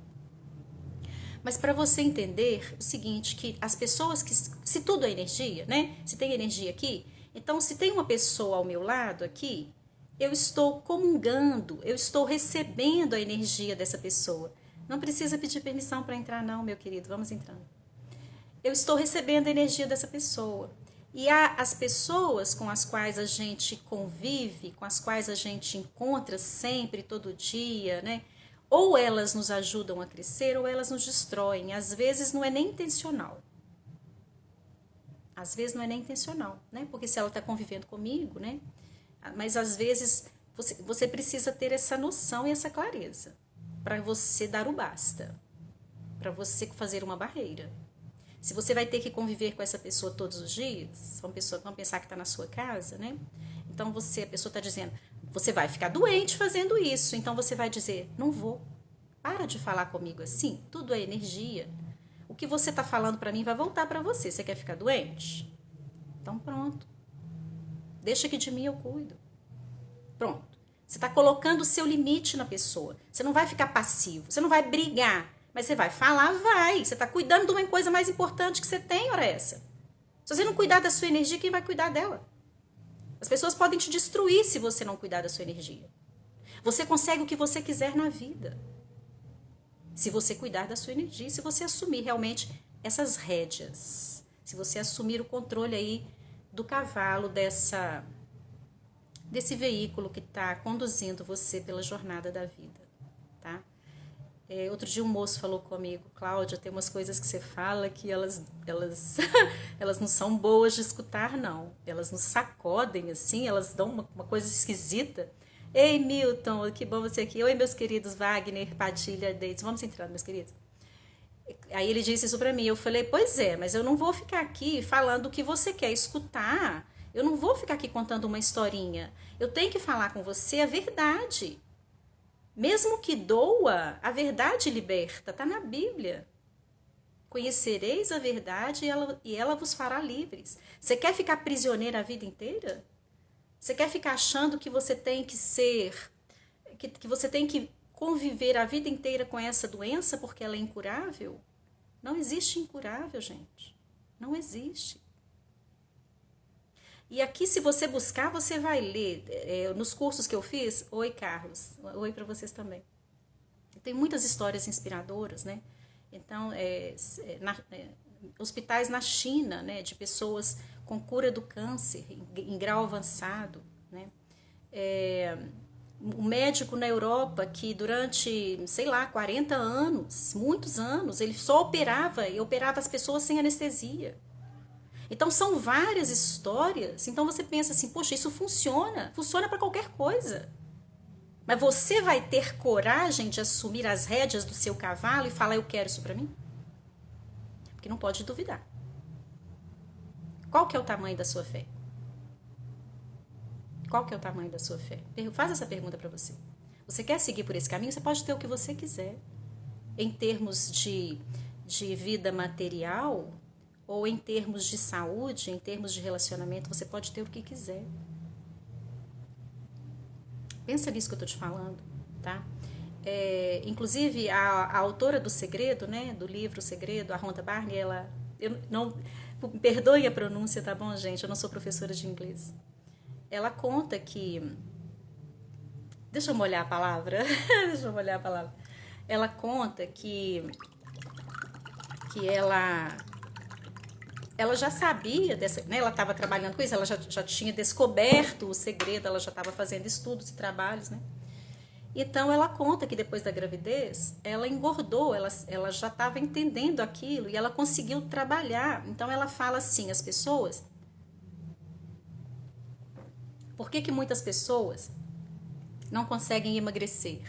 Mas para você entender o seguinte, que as pessoas se tudo é energia, né? Se tem energia aqui, então se tem uma pessoa ao meu lado aqui, eu estou comungando, eu estou recebendo a energia dessa pessoa. Não precisa pedir permissão para entrar não, meu querido, vamos entrando. Eu estou recebendo a energia dessa pessoa. E há as pessoas com as quais a gente convive, com as quais a gente encontra sempre, todo dia, né? Ou elas nos ajudam a crescer, ou elas nos destroem. Às vezes não é nem intencional. Às vezes não é nem intencional, né? Porque se ela está convivendo comigo, né? Mas às vezes você precisa ter essa noção e essa clareza para você dar o basta, para você fazer uma barreira. Se você vai ter que conviver com essa pessoa todos os dias, vamos pensar que está na sua casa, né? Então a pessoa está dizendo, você vai ficar doente fazendo isso. Então você vai dizer, não vou. Para de falar comigo assim, tudo é energia. O que você está falando para mim vai voltar para você. Você quer ficar doente? Então pronto. Deixa que de mim eu cuido. Pronto. Você está colocando o seu limite na pessoa. Você não vai ficar passivo, você não vai brigar. Mas você vai falar, vai. Você está cuidando de uma coisa mais importante que você tem, ora essa. Se você não cuidar da sua energia, quem vai cuidar dela? As pessoas podem te destruir se você não cuidar da sua energia. Você consegue o que você quiser na vida. Se você cuidar da sua energia, se você assumir realmente essas rédeas. Se você assumir o controle aí do cavalo, desse veículo que está conduzindo você pela jornada da vida, tá? Outro dia um moço falou comigo, Cláudia, tem umas coisas que você fala que elas não são boas de escutar, não. Elas nos sacodem, assim, elas dão uma coisa esquisita. Ei, Milton, que bom você aqui. Oi, meus queridos Wagner, Padilha, Deitz. Vamos entrar, meus queridos. Aí ele disse isso pra mim. Eu falei, pois é, mas eu não vou ficar aqui falando o que você quer escutar. Eu não vou ficar aqui contando uma historinha. Eu tenho que falar com você a verdade. Mesmo que doa, a verdade liberta, está na Bíblia. Conhecereis a verdade e ela vos fará livres. Você quer ficar prisioneiro a vida inteira? Você quer ficar achando que você tem que ser, que você tem que conviver a vida inteira com essa doença porque ela é incurável? Não existe incurável, gente. Não existe. E aqui, se você buscar, você vai ler. Nos cursos que eu fiz, oi, Carlos. Oi para vocês também. Tem muitas histórias inspiradoras, né? Então, hospitais na China, né, de pessoas com cura do câncer em grau avançado, né? Um médico na Europa que durante, sei lá, 40 anos, muitos anos, ele só operava e operava as pessoas sem anestesia. Então são várias histórias. Então você pensa assim, poxa, isso funciona para qualquer coisa. Mas você vai ter coragem de assumir as rédeas do seu cavalo e falar, eu quero isso para mim? Porque não pode duvidar. Qual que é o tamanho da sua fé? Qual que é o tamanho da sua fé? Faz essa pergunta para você. Você quer seguir por esse caminho? Você pode ter o que você quiser. Em termos de vida material, ou em termos de saúde, em termos de relacionamento, você pode ter o que quiser. Pensa nisso que eu estou te falando, tá? Inclusive, a autora do Segredo, né, do livro O Segredo, a Rhonda Byrne, perdoe a pronúncia, tá bom, gente? Eu não sou professora de inglês. Ela conta que... Deixa eu molhar a palavra. Ela conta que ela já sabia dessa, né? Ela estava trabalhando com isso, ela já tinha descoberto o segredo, ela já estava fazendo estudos e trabalhos, né? Então ela conta que depois da gravidez, ela engordou, ela já estava entendendo aquilo e ela conseguiu trabalhar. Então ela fala assim, as pessoas... Por que muitas pessoas não conseguem emagrecer?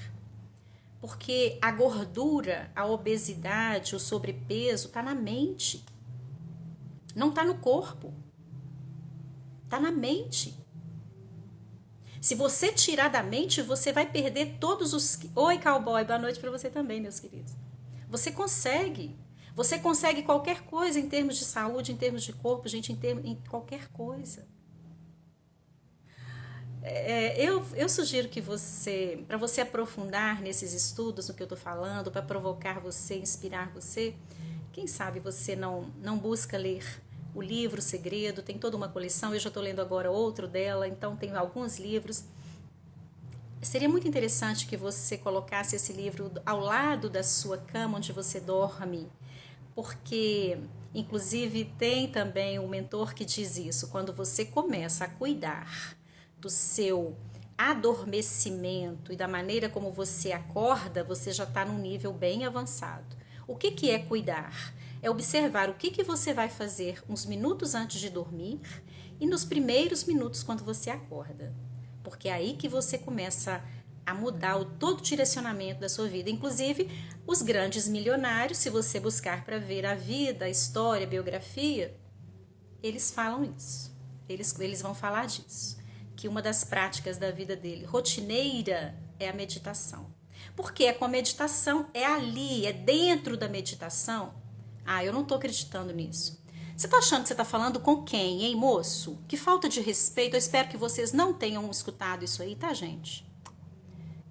Porque a gordura, a obesidade, o sobrepeso está na mente. Não está no corpo. Está na mente. Se você tirar da mente, você vai perder todos os... Oi, cowboy, boa noite para você também, meus queridos. Você consegue. Você consegue qualquer coisa em termos de saúde, em termos de corpo, gente, em qualquer coisa. Eu sugiro que você, para você aprofundar nesses estudos, no que eu estou falando, para provocar você, inspirar você, quem sabe você não busca ler o livro O Segredo, tem toda uma coleção, eu já estou lendo agora outro dela, então tem alguns livros. Seria muito interessante que você colocasse esse livro ao lado da sua cama onde você dorme, porque, inclusive, tem também um mentor que diz isso, quando você começa a cuidar do seu adormecimento e da maneira como você acorda, você já está num nível bem avançado. O que é cuidar? É observar o que você vai fazer uns minutos antes de dormir e nos primeiros minutos quando você acorda. Porque é aí que você começa a mudar todo o direcionamento da sua vida. Inclusive, os grandes milionários, se você buscar para ver a vida, a história, a biografia, eles falam isso. Eles vão falar disso. Que uma das práticas da vida dele, rotineira, é a meditação. Porque é com a meditação, é ali, é dentro da meditação. Ah, eu não estou acreditando nisso. Você está achando que você está falando com quem, hein, moço? Que falta de respeito. Eu espero que vocês não tenham escutado isso aí, tá, gente?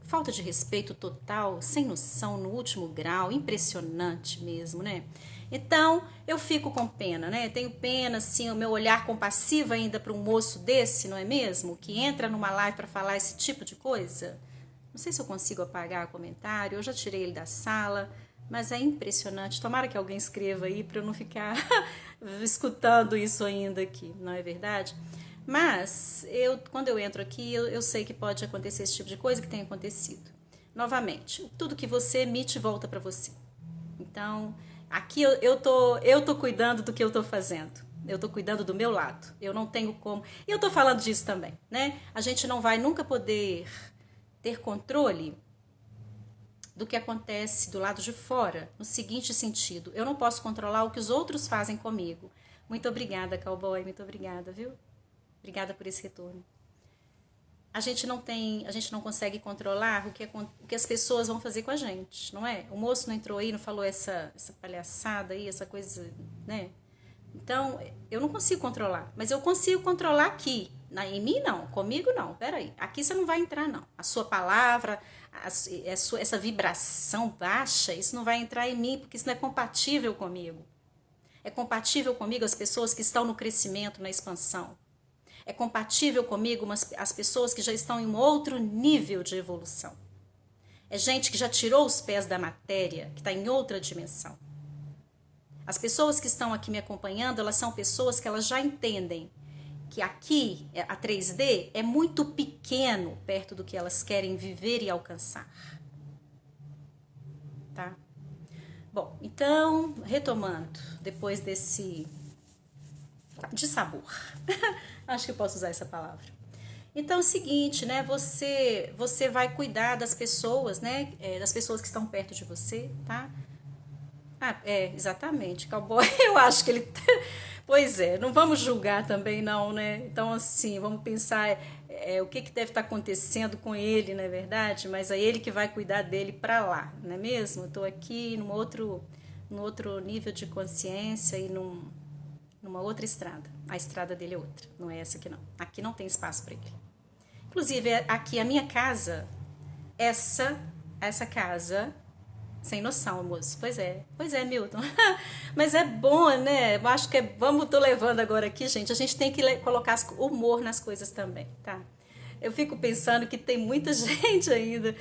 Falta de respeito total, sem noção, no último grau, impressionante mesmo, né? Então, eu fico com pena, né? Tenho pena, assim, o meu olhar compassivo ainda para um moço desse, não é mesmo? Que entra numa live para falar esse tipo de coisa. Não sei se eu consigo apagar o comentário, eu já tirei ele da sala, mas é impressionante. Tomara que alguém escreva aí para eu não ficar escutando isso ainda aqui, não é verdade? Mas, quando eu entro aqui, eu sei que pode acontecer esse tipo de coisa que tem acontecido. Novamente, tudo que você emite volta para você. Então, aqui eu tô cuidando do que eu tô fazendo. Eu tô cuidando do meu lado. Eu não tenho como... E eu tô falando disso também, né? A gente não vai nunca poder ter controle do que acontece do lado de fora, no seguinte sentido. Eu não posso controlar o que os outros fazem comigo. Muito obrigada, cowboy. Muito obrigada, viu? Obrigada por esse retorno. a gente não consegue controlar o que as pessoas vão fazer com a gente, não é? O moço não entrou aí, não falou essa palhaçada aí, essa coisa, né? Então, eu não consigo controlar, mas eu consigo controlar aqui. Em mim, não. Comigo, não. Peraí. Aqui você não vai entrar, não. A sua palavra, essa vibração baixa, isso não vai entrar em mim, porque isso não é compatível comigo. É compatível comigo as pessoas que estão no crescimento, na expansão. É compatível comigo as pessoas que já estão em um outro nível de evolução. É gente que já tirou os pés da matéria, que está em outra dimensão. As pessoas que estão aqui me acompanhando, elas são pessoas que elas já entendem que aqui, a 3D, é muito pequeno perto do que elas querem viver e alcançar. Tá? Bom, então, retomando, depois desse dissabor, acho que eu posso usar essa palavra. Então é o seguinte, né? Você vai cuidar das pessoas, né? Das pessoas que estão perto de você, tá? Exatamente, cowboy, eu acho que ele... Pois é, não vamos julgar também não, né? Então assim, vamos pensar o que deve estar acontecendo com ele, não é verdade? Mas é ele que vai cuidar dele para lá, não é mesmo? Eu estou aqui num outro nível de consciência e numa outra estrada. A estrada dele é outra, não é essa aqui não. Aqui não tem espaço para ele. Inclusive, aqui a minha casa, essa casa... Sem noção, moço. Pois é, Milton. Mas é bom, né? Eu acho que tô levando agora aqui, gente. A gente tem que colocar humor nas coisas também, tá? Eu fico pensando que tem muita gente ainda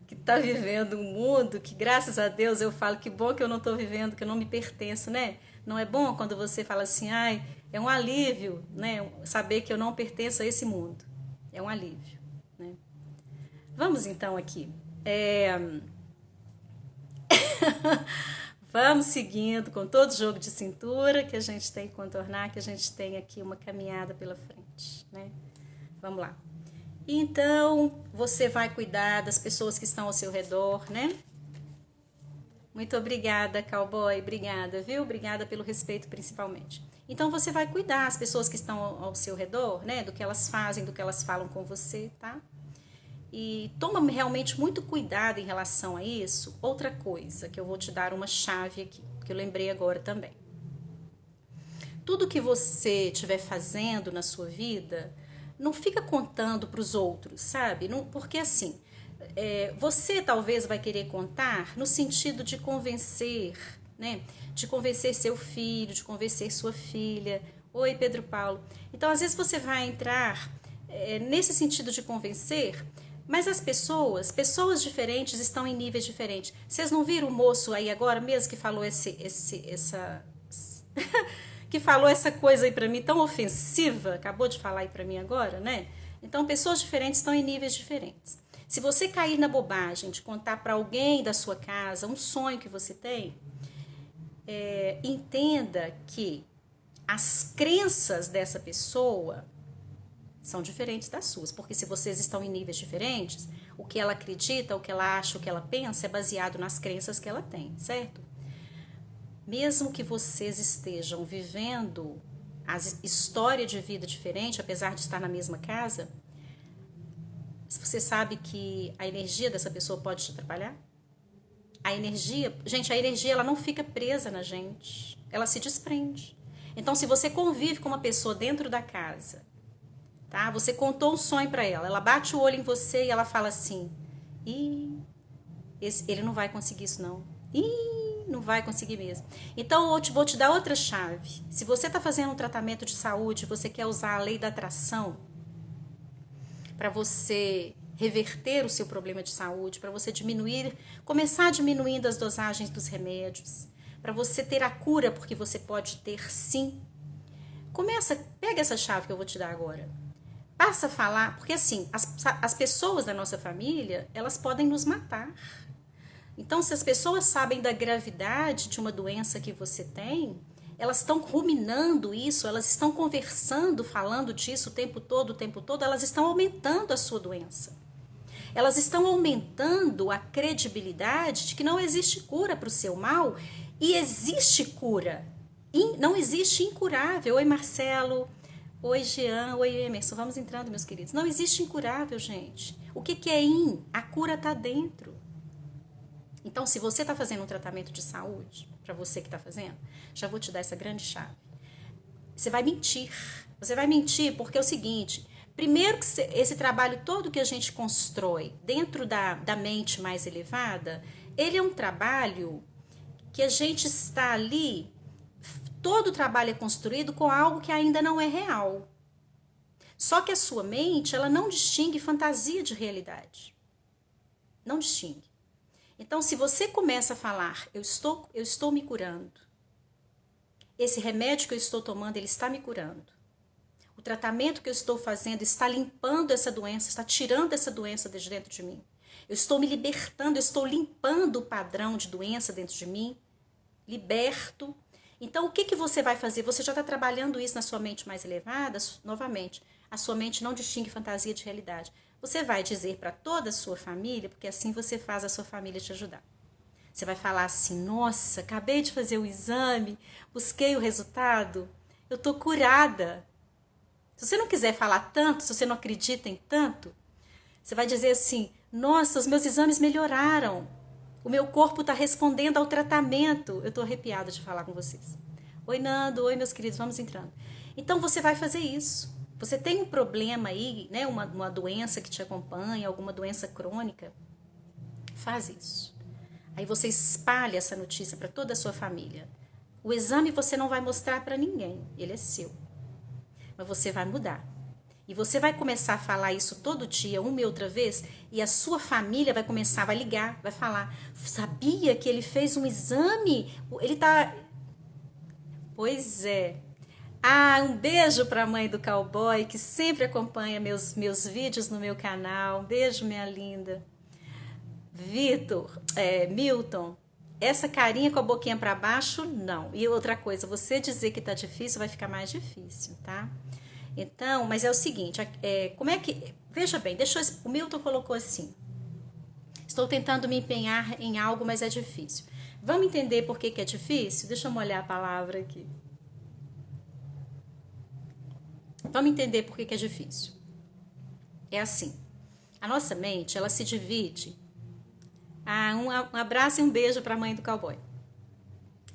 que tá vivendo um mundo que, graças a Deus, eu falo que bom que eu não tô vivendo, que eu não me pertenço, né? Não é bom quando você fala assim, ai, é um alívio, né? Saber que eu não pertenço a esse mundo. É um alívio, né? Vamos então aqui. Vamos seguindo com todo o jogo de cintura que a gente tem que contornar, que a gente tem aqui uma caminhada pela frente, né? Vamos lá. Então, você vai cuidar das pessoas que estão ao seu redor, né? Muito obrigada, cowboy, obrigada, viu? Obrigada pelo respeito, principalmente. Então, você vai cuidar das pessoas que estão ao seu redor, né? Do que elas fazem, do que elas falam com você, tá? E toma realmente muito cuidado em relação a isso. Outra coisa, que eu vou te dar uma chave aqui, que eu lembrei agora também. Tudo que você estiver fazendo na sua vida, não fica contando para os outros, sabe? Não, porque assim, você talvez vai querer contar no sentido de convencer, né? De convencer seu filho, de convencer sua filha. Oi, Pedro Paulo. Então, às vezes você vai entrar nesse sentido de convencer... Mas as pessoas diferentes estão em níveis diferentes. Vocês não viram o moço aí agora mesmo que falou que falou essa coisa aí pra mim tão ofensiva? Acabou de falar aí pra mim agora, né? Então, pessoas diferentes estão em níveis diferentes. Se você cair na bobagem de contar pra alguém da sua casa um sonho que você tem, entenda que as crenças dessa pessoa são diferentes das suas, porque se vocês estão em níveis diferentes, o que ela acredita, o que ela acha, o que ela pensa é baseado nas crenças que ela tem, certo? Mesmo que vocês estejam vivendo a história de vida diferente, apesar de estar na mesma casa, você sabe que a energia dessa pessoa pode te atrapalhar? A energia ela não fica presa na gente, ela se desprende. Então, se você convive com uma pessoa dentro da casa, tá? Você contou um sonho para ela, ela bate o olho em você e ela fala assim, ele não vai conseguir isso não, não vai conseguir mesmo. Então eu vou te dar outra chave. Se você está fazendo um tratamento de saúde, você quer usar a lei da atração para você reverter o seu problema de saúde, para você começar diminuindo as dosagens dos remédios, para você ter a cura, porque você pode ter sim. Pega essa chave que eu vou te dar agora. Passa a falar, porque assim, as pessoas da nossa família, elas podem nos matar. Então, se as pessoas sabem da gravidade de uma doença que você tem, elas estão ruminando isso, elas estão conversando, falando disso o tempo todo, elas estão aumentando a sua doença. Elas estão aumentando a credibilidade de que não existe cura para o seu mal e existe cura. Não existe incurável. Oi, Marcelo. Oi, Jean. Oi, Emerson. Vamos entrando, meus queridos. Não existe incurável, gente. O que é in? A cura está dentro. Então, se você está fazendo um tratamento de saúde, para você que está fazendo, já vou te dar essa grande chave. Você vai mentir. Você vai mentir porque é o seguinte: primeiro que esse trabalho todo que a gente constrói dentro da mente mais elevada, ele é um trabalho que a gente está ali, todo o trabalho é construído com algo que ainda não é real. Só que a sua mente, ela não distingue fantasia de realidade. Não distingue. Então, se você começa a falar, eu estou me curando, esse remédio que eu estou tomando, ele está me curando. O tratamento que eu estou fazendo está limpando essa doença, está tirando essa doença de dentro de mim. Eu estou me libertando, eu estou limpando o padrão de doença dentro de mim. Liberto. Então, o que você vai fazer? Você já está trabalhando isso na sua mente mais elevada? Novamente, a sua mente não distingue fantasia de realidade. Você vai dizer para toda a sua família, porque assim você faz a sua família te ajudar. Você vai falar assim: nossa, acabei de fazer o exame, busquei o resultado, eu estou curada. Se você não quiser falar tanto, se você não acredita em tanto, você vai dizer assim: nossa, os meus exames melhoraram. O meu corpo está respondendo ao tratamento. Eu estou arrepiada de falar com vocês. Oi, Nando. Oi, meus queridos. Vamos entrando. Então, você vai fazer isso. Você tem um problema aí, né? Uma doença que te acompanha, alguma doença crônica. Faz isso. Aí você espalha essa notícia para toda a sua família. O exame você não vai mostrar para ninguém. Ele é seu. Mas você vai mudar. E você vai começar a falar isso todo dia, uma e outra vez, e a sua família vai começar, vai ligar, vai falar: sabia que ele fez um exame? Ele tá... Pois é. Ah, um beijo para a mãe do cowboy, que sempre acompanha meus vídeos no meu canal. Um beijo, minha linda. Milton, essa carinha com a boquinha para baixo, não. E outra coisa, você dizer que tá difícil, vai ficar mais difícil, tá? Então, mas é o seguinte, como é que... Veja bem, o Milton colocou assim: estou tentando me empenhar em algo, mas é difícil. Vamos entender por que é difícil? Deixa eu molhar a palavra aqui. Vamos entender por que é difícil. É assim, a nossa mente, ela se divide... um abraço e um beijo para a mãe do cowboy.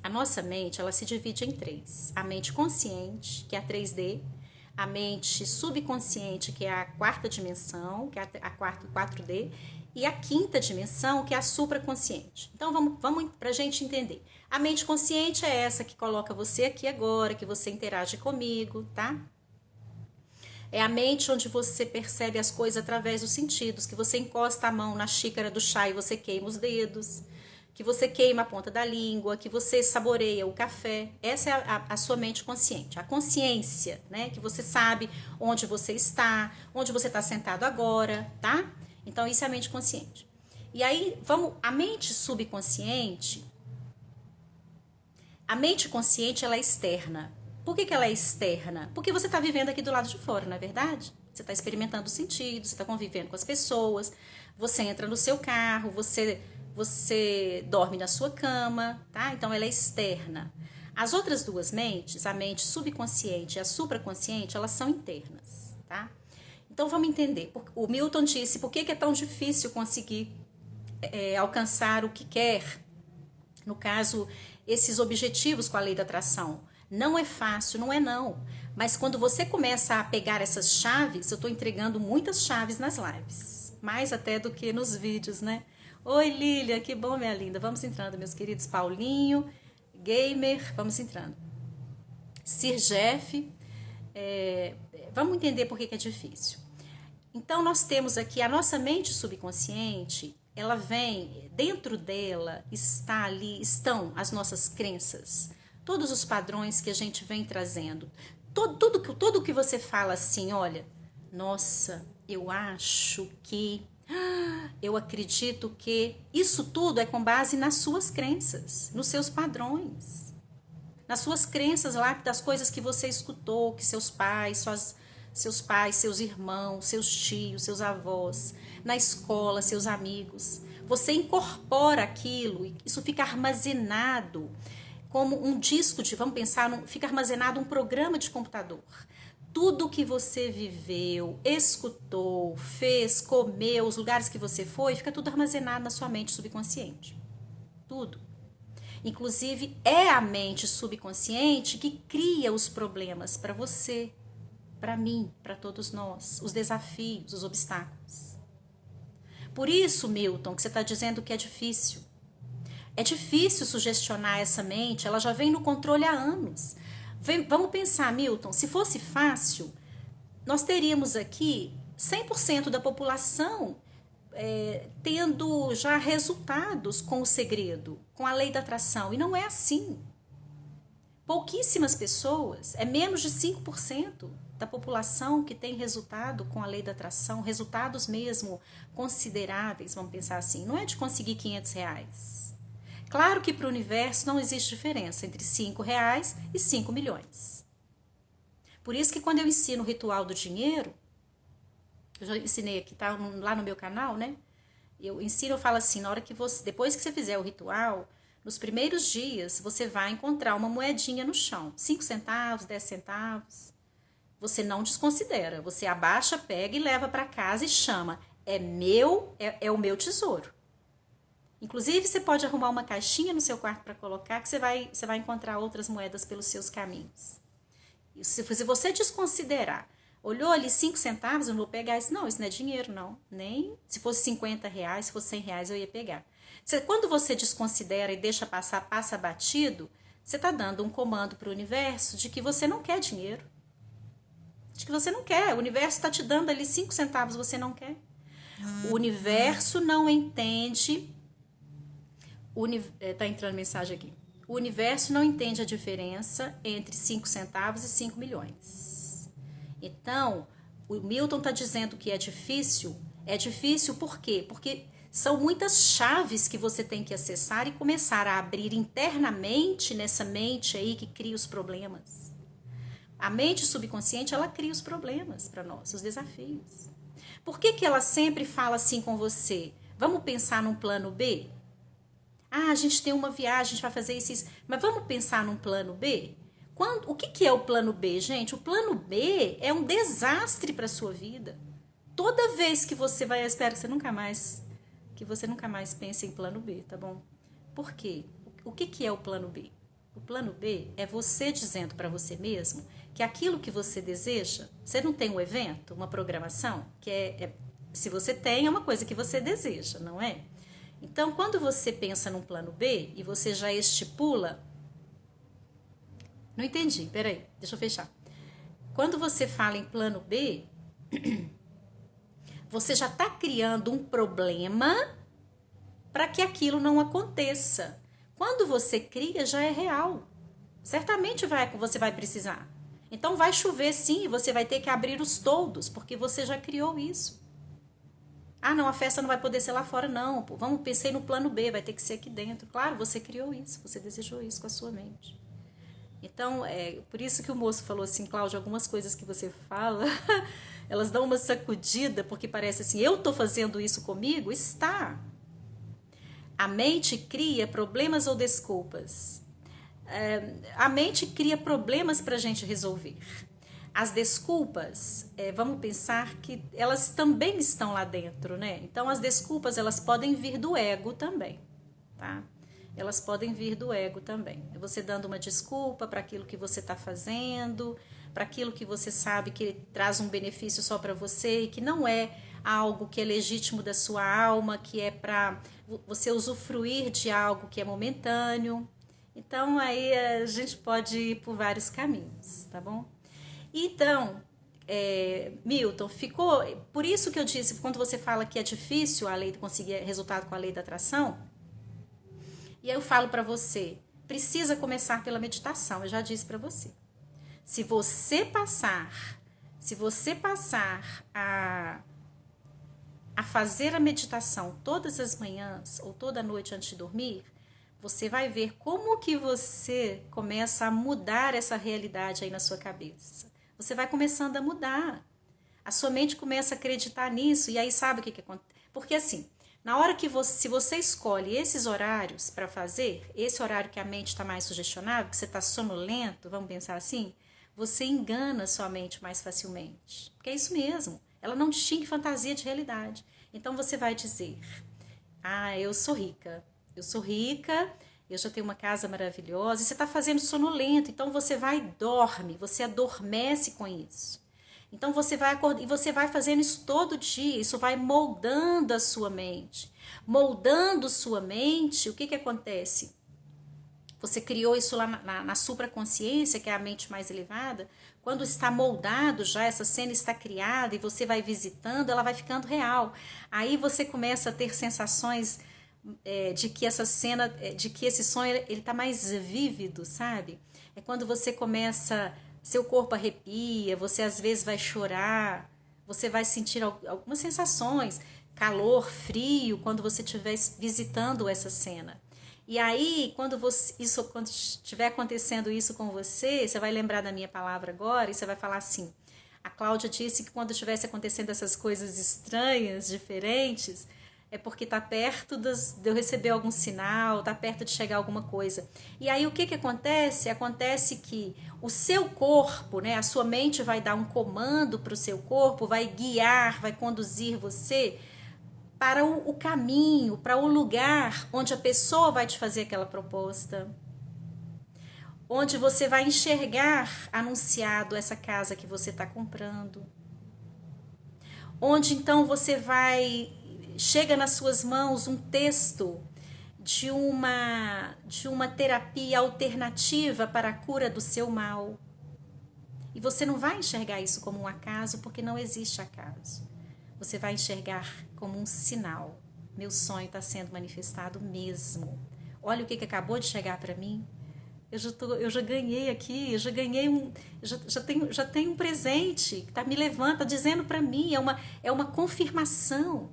A nossa mente, ela se divide em três: a mente consciente, que é a 3D, a mente subconsciente, que é a quarta dimensão, que é a 4D, e a quinta dimensão, que é a supraconsciente. Então, vamos para a gente entender. A mente consciente é essa que coloca você aqui agora, que você interage comigo, tá? É a mente onde você percebe as coisas através dos sentidos, que você encosta a mão na xícara do chá e você queima os dedos, que você queima a ponta da língua, que você saboreia o café. Essa é a sua mente consciente. A consciência, né? Que você sabe onde você está sentado agora, tá? Então, isso é a mente consciente. E aí, a mente subconsciente, a mente consciente, ela é externa. Por que ela é externa? Porque você está vivendo aqui do lado de fora, não é verdade? Você está experimentando os sentidos, você está convivendo com as pessoas, você entra no seu carro, você dorme na sua cama, tá? Então, ela é externa. As outras duas mentes, a mente subconsciente e a supraconsciente, elas são internas, tá? Então, vamos entender. O Milton disse por que é tão difícil conseguir alcançar o que quer. No caso, esses objetivos com a lei da atração. Não é fácil, não é não. Mas quando você começa a pegar essas chaves, eu estou entregando muitas chaves nas lives. Mais até do que nos vídeos, né? Oi, Lília, que bom, minha linda. Vamos entrando, meus queridos. Paulinho, Gamer, vamos entrando. Sir Jeff, vamos entender por que é difícil. Então, nós temos aqui a nossa mente subconsciente, ela vem, dentro dela estão as nossas crenças, todos os padrões que a gente vem trazendo. Tudo que você fala assim, olha, nossa, eu acho que... eu acredito que isso tudo é com base nas suas crenças, nos seus padrões, nas suas crenças lá, das coisas que você escutou, que seus pais, seus irmãos, seus tios, seus avós, na escola, seus amigos. Você incorpora aquilo, isso fica armazenado como um disco vamos pensar, fica armazenado um programa de computador. tudo que você viveu, escutou, fez, comeu, os lugares que você foi, fica tudo armazenado na sua mente subconsciente. Tudo. Inclusive, é a mente subconsciente que cria os problemas para você, para mim, para todos nós, os desafios, os obstáculos. Por isso, Milton, que você está dizendo que é difícil. É difícil sugestionar essa mente, ela já vem no controle há anos. Vamos pensar, Milton, se fosse fácil, nós teríamos aqui 100% da população tendo já resultados com o segredo, com a lei da atração. E não é assim. Pouquíssimas pessoas, é menos de 5% da população que tem resultado com a lei da atração, resultados mesmo consideráveis, vamos pensar assim. Não é de conseguir R$ 500. Claro que para o universo não existe diferença entre R$ 5 e 5 milhões. Por isso que quando eu ensino o ritual do dinheiro, eu já ensinei aqui, tá lá no meu canal, né? Eu ensino, eu falo assim, na hora que você, depois que você fizer o ritual, nos primeiros dias, você vai encontrar uma moedinha no chão, 5 centavos, 10 centavos. Você não desconsidera, você abaixa, pega e leva para casa e chama. É meu, é o meu tesouro. Inclusive, você pode arrumar uma caixinha no seu quarto para colocar, que você vai encontrar outras moedas pelos seus caminhos. E se você desconsiderar, olhou ali 5 centavos, eu não vou pegar isso. Não, isso não é dinheiro, não. Nem se fosse R$ 50, se fosse R$ 100, eu ia pegar. Quando você desconsidera e deixa passar, passa batido, você está dando um comando para o universo de que você não quer dinheiro. De que você não quer. O universo está te dando ali 5 centavos, você não quer. O universo não entende. Tá entrando mensagem aqui. O universo não entende a diferença entre 5 centavos e 5 milhões. Então, o Milton está dizendo que é difícil. É difícil por quê? Porque são muitas chaves que você tem que acessar e começar a abrir internamente nessa mente aí que cria os problemas. A mente subconsciente, ela cria os problemas para nós, os desafios. Por que ela sempre fala assim com você? Vamos pensar num plano B? Ah, a gente tem uma viagem, a gente vai fazer isso, isso. Mas vamos pensar num plano B? O que é o plano B, gente? O plano B é um desastre para a sua vida. Toda vez que você vai, eu espero que você nunca mais pense em plano B, tá bom? Por quê? O que é o plano B? O plano B é você dizendo para você mesmo que aquilo que você deseja, você não tem um evento, uma programação, que se você tem, é uma coisa que você deseja, não é? Então, quando você pensa num plano B e você já estipula... Não entendi, peraí, deixa eu fechar. Quando você fala em plano B, você já está criando um problema para que aquilo não aconteça. Quando você cria, já é real. Certamente você vai precisar. Então vai chover sim, e você vai ter que abrir os toldos, porque você já criou isso. Ah, não, a festa não vai poder ser lá fora, não. Pô. Vamos pensar no plano B, vai ter que ser aqui dentro. Claro, você criou isso, você desejou isso com a sua mente. Então, por isso que o moço falou assim, Cláudia, algumas coisas que você fala, elas dão uma sacudida, porque parece assim, eu estou fazendo isso comigo? Está. A mente cria problemas ou desculpas. A mente cria problemas para a gente resolver. As desculpas, vamos pensar que elas também estão lá dentro, né? Então, as desculpas, elas podem vir do ego também, tá? Elas podem vir do ego também. É você dando uma desculpa para aquilo que você está fazendo, para aquilo que você sabe que traz um benefício só para você e que não é algo que é legítimo da sua alma, que é para você usufruir de algo que é momentâneo. Então, aí a gente pode ir por vários caminhos, tá bom? Então, Milton, ficou... Por isso que eu disse, quando você fala que é difícil a lei de conseguir resultado com a lei da atração, e aí eu falo para você, precisa começar pela meditação, eu já disse para você. Se você passar a fazer a meditação todas as manhãs ou toda noite antes de dormir, você vai ver como que você começa a mudar essa realidade aí na sua cabeça. Você vai começando a mudar. A sua mente começa a acreditar nisso e aí sabe o que acontece? Porque assim, na hora que se você escolhe esses horários para fazer, esse horário que a mente está mais sugestionável, que você está sonolento, vamos pensar assim, você engana sua mente mais facilmente. Porque é isso mesmo, ela não distingue fantasia de realidade. Então você vai dizer, eu sou rica, eu já tenho uma casa maravilhosa, e você está fazendo sonolento, então você vai e dorme, você adormece com isso. Então você vai acordar, e você vai fazendo isso todo dia, isso vai moldando a sua mente. Moldando sua mente, o que acontece? Você criou isso lá na supraconsciência, que é a mente mais elevada. Quando está moldado já, essa cena está criada e você vai visitando, ela vai ficando real. Aí você começa a ter sensações de que essa cena, de que esse sonho ele está mais vívido, sabe? É quando você começa, seu corpo arrepia, você às vezes vai chorar, você vai sentir algumas sensações, calor, frio, quando você estiver visitando essa cena. E aí, quando estiver acontecendo isso com você, você vai lembrar da minha palavra agora e você vai falar assim, a Cláudia disse que quando estivesse acontecendo essas coisas estranhas, diferentes, é porque está perto de eu receber algum sinal, está perto de chegar alguma coisa. E aí o que acontece? Acontece que o seu corpo, né, a sua mente vai dar um comando para o seu corpo, vai guiar, vai conduzir você para o caminho, para o lugar onde a pessoa vai te fazer aquela proposta, onde você vai enxergar anunciado essa casa que você está comprando, onde então chega nas suas mãos um texto de uma terapia alternativa para a cura do seu mal. E você não vai enxergar isso como um acaso, porque não existe acaso. Você vai enxergar como um sinal. Meu sonho está sendo manifestado mesmo. Olha o que acabou de chegar para mim. Eu já ganhei aqui, eu já ganhei já tenho um presente que está me levando, está dizendo para mim, é uma confirmação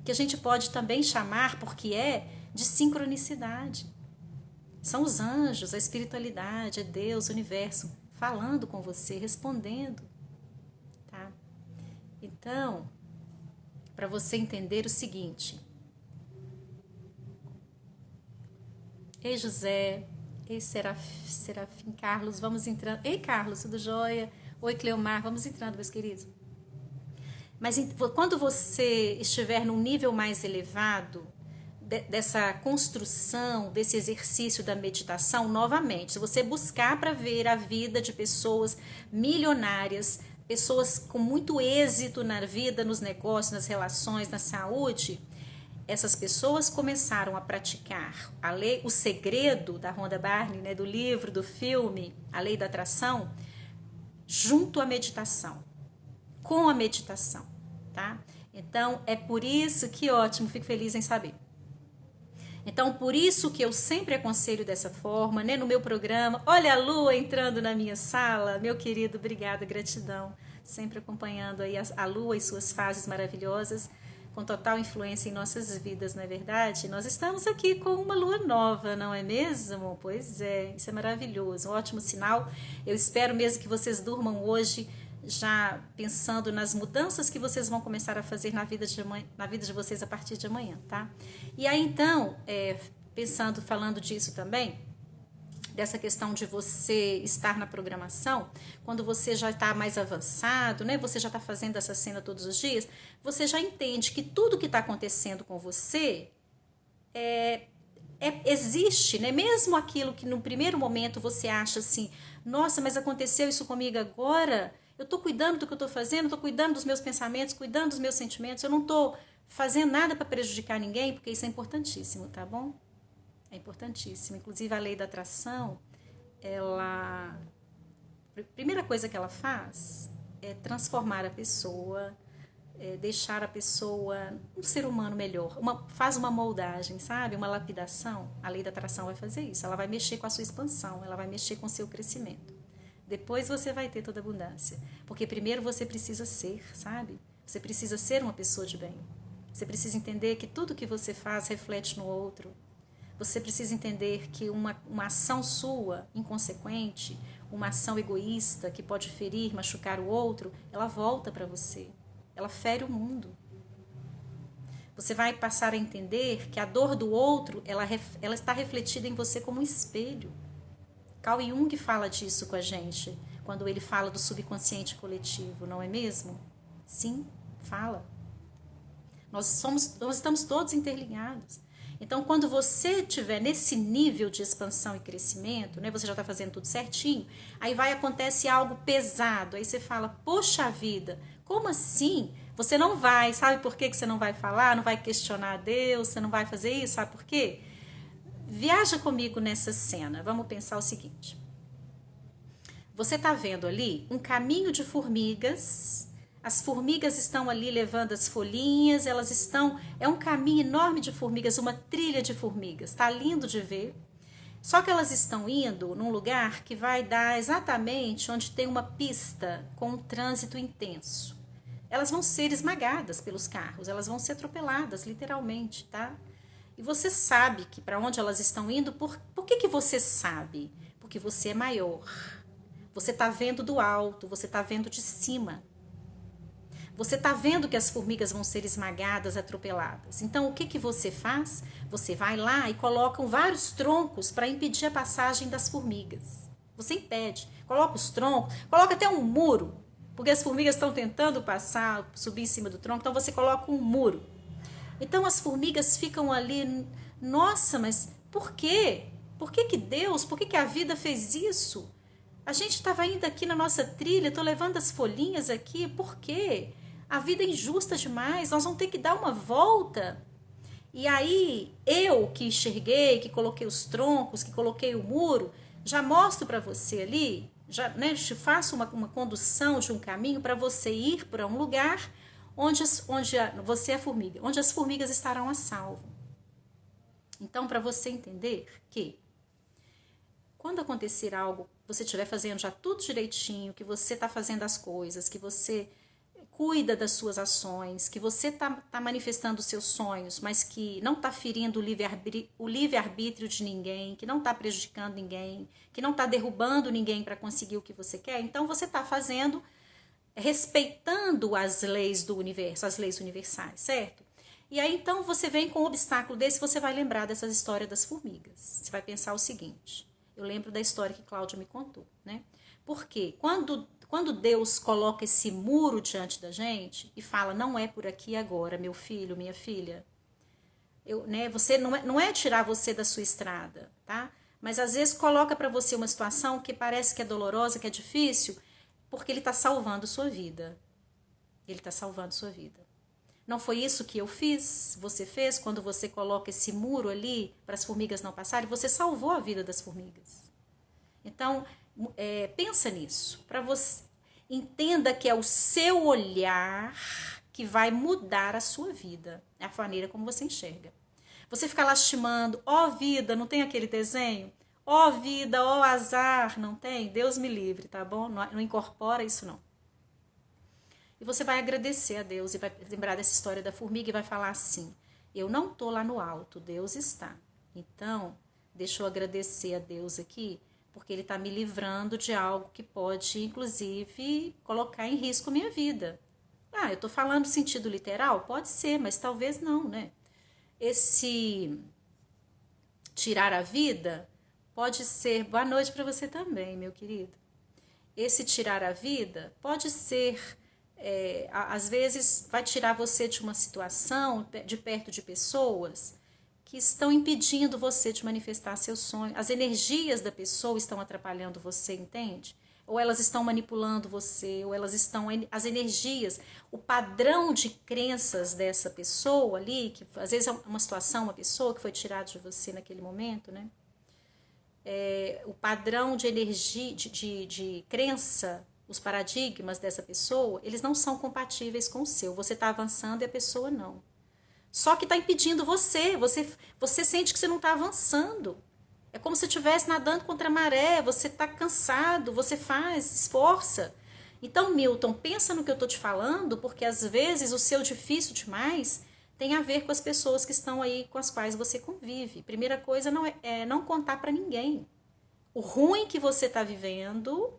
que a gente pode também chamar, porque é de sincronicidade. São os anjos, a espiritualidade, é Deus, o universo, falando com você, respondendo. Tá? Então, para você entender o seguinte. Ei, José. Ei, Serafim, Carlos, vamos entrando. Ei, Carlos, tudo jóia? Oi, Cleomar, vamos entrando, meus queridos. Mas quando você estiver num nível mais elevado dessa construção, desse exercício da meditação, novamente, se você buscar para ver a vida de pessoas milionárias, pessoas com muito êxito na vida, nos negócios, nas relações, na saúde, essas pessoas começaram a praticar a lei, o segredo da Rhonda Byrne, né, do livro, do filme, A Lei da Atração, junto à meditação, com a meditação, tá? Então, é por isso que, ótimo, fico feliz em saber. Então, por isso que eu sempre aconselho dessa forma, né, no meu programa. Olha a lua entrando na minha sala, meu querido, obrigada, gratidão, sempre acompanhando aí a lua e suas fases maravilhosas, com total influência em nossas vidas, não é verdade? Nós estamos aqui com uma lua nova, não é mesmo? Pois é, isso é maravilhoso, um ótimo sinal. Eu espero mesmo que vocês durmam hoje já pensando nas mudanças que vocês vão começar a fazer na vida de vocês a partir de amanhã, tá? E aí então, falando disso também, dessa questão de você estar na programação, quando você já está mais avançado, né? Você já está fazendo essa cena todos os dias, você já entende que tudo que está acontecendo com você existe, né? Mesmo aquilo que no primeiro momento você acha assim, nossa, mas aconteceu isso comigo agora, eu estou cuidando do que eu estou fazendo, estou cuidando dos meus pensamentos, cuidando dos meus sentimentos, eu não estou fazendo nada para prejudicar ninguém, porque isso é importantíssimo, tá bom? É importantíssimo. Inclusive a lei da atração, a primeira coisa que ela faz é transformar a pessoa, deixar a pessoa um ser humano melhor, faz uma moldagem, sabe? Uma lapidação. A lei da atração vai fazer isso, ela vai mexer com a sua expansão, ela vai mexer com o seu crescimento. Depois você vai ter toda a abundância, porque primeiro você precisa ser, sabe? Você precisa ser uma pessoa de bem. Você precisa entender que tudo que você faz reflete no outro. Você precisa entender que uma ação sua, inconsequente, uma ação egoísta que pode ferir, machucar o outro, ela volta para você. Ela fere o mundo. Você vai passar a entender que a dor do outro, ela está refletida em você como um espelho. Carl Jung fala disso com a gente. quando ele fala do subconsciente coletivo, não é mesmo? Sim, fala. Nós estamos todos interligados. Então, quando você estiver nesse nível de expansão e crescimento, né, você já está fazendo tudo certinho, aí acontece algo pesado, aí você fala, poxa vida, como assim? Você não vai, sabe por que você não vai falar, não vai questionar Deus, você não vai fazer isso, sabe por quê? Viaja comigo nessa cena, vamos pensar o seguinte. Você está vendo ali um caminho de formigas. As formigas estão ali levando as folhinhas, elas estão... É um caminho enorme de formigas, uma trilha de formigas. Está lindo de ver. Só que elas estão indo num lugar que vai dar exatamente onde tem uma pista com um trânsito intenso. Elas vão ser esmagadas pelos carros, elas vão ser atropeladas, literalmente, tá? E você sabe que para onde elas estão indo, por que você sabe? Porque você é maior. Você está vendo do alto, você está vendo de cima. Você está vendo que as formigas vão ser esmagadas, atropeladas. Então, o que você faz? Você vai lá e coloca vários troncos para impedir a passagem das formigas. Você impede. Coloca os troncos, coloca até um muro, porque as formigas estão tentando passar, subir em cima do tronco, então você coloca um muro. Então, as formigas ficam ali, nossa, mas por quê? Por que Deus, por que a vida fez isso? A gente estava indo aqui na nossa trilha, estou levando as folhinhas aqui, por quê? A vida é injusta demais, nós vamos ter que dar uma volta. E aí, eu que enxerguei, que coloquei os troncos, que coloquei o muro, já mostro para você ali, já, né, te faço uma condução de um caminho para você ir para um lugar onde você é formiga, onde as formigas estarão a salvo. Então, para você entender que quando acontecer algo, você estiver fazendo já tudo direitinho, que você está fazendo as coisas, que você cuida das suas ações, que você está manifestando os seus sonhos, mas que não está ferindo o livre-arbítrio de ninguém, que não está prejudicando ninguém, que não está derrubando ninguém para conseguir o que você quer, então você está fazendo, respeitando as leis do universo, as leis universais, certo? E aí então você vem com um obstáculo desse, você vai lembrar dessas histórias das formigas. Você vai pensar o seguinte, eu lembro da história que Cláudia me contou, né? Porque quando Deus coloca esse muro diante da gente e fala, não é por aqui agora, meu filho, minha filha, você não é tirar você da sua estrada, tá? Mas às vezes coloca para você uma situação que parece que é dolorosa, que é difícil, porque Ele está salvando sua vida. Ele está salvando sua vida. Não foi isso que eu fiz? Você fez quando você coloca esse muro ali para as formigas não passarem? Você salvou a vida das formigas. Então, pensa nisso. Para você entenda que é o seu olhar que vai mudar a sua vida. É a maneira como você enxerga. Você fica lastimando, ó vida, não tem aquele desenho? Ó vida, ó azar, não tem? Deus me livre, tá bom? Não incorpora isso não. E você vai agradecer a Deus e vai lembrar dessa história da formiga e vai falar assim, eu não estou lá no alto, Deus está. Então, deixa eu agradecer a Deus aqui, porque Ele está me livrando de algo que pode, inclusive, colocar em risco a minha vida. Eu estou falando sentido literal? Pode ser, mas talvez não, né? Esse tirar a vida pode ser... Boa noite para você também, meu querido. Esse tirar a vida pode ser... às vezes vai tirar você de uma situação, de perto de pessoas que estão impedindo você de manifestar seu sonho. As energias da pessoa estão atrapalhando você, entende? Ou elas estão manipulando você, ou elas estão... As energias, o padrão de crenças dessa pessoa ali, que às vezes é uma situação, uma pessoa que foi tirada de você naquele momento, né? O padrão de energia, de crença, os paradigmas dessa pessoa, eles não são compatíveis com o seu. Você está avançando e a pessoa não. Só que está impedindo você. Você sente que você não está avançando. É como se estivesse nadando contra a maré. Você está cansado, você esforça. Então, Milton, pensa no que eu estou te falando, porque às vezes o seu difícil demais tem a ver com as pessoas que estão aí com as quais você convive. Primeira coisa é não contar para ninguém. O ruim que você está vivendo...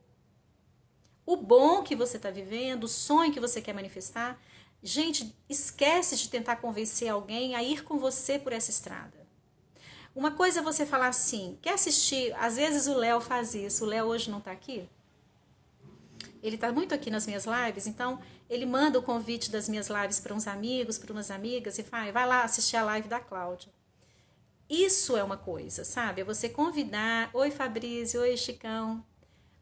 O bom que você está vivendo, o sonho que você quer manifestar. Gente, esquece de tentar convencer alguém a ir com você por essa estrada. Uma coisa é você falar assim, quer assistir? Às vezes o Léo faz isso. O Léo hoje não está aqui? ele está muito aqui nas minhas lives, então ele manda o convite das minhas lives para uns amigos, para umas amigas, e vai lá assistir a live da Cláudia. Isso é uma coisa, sabe? É você convidar, oi Fabrício, oi Chicão,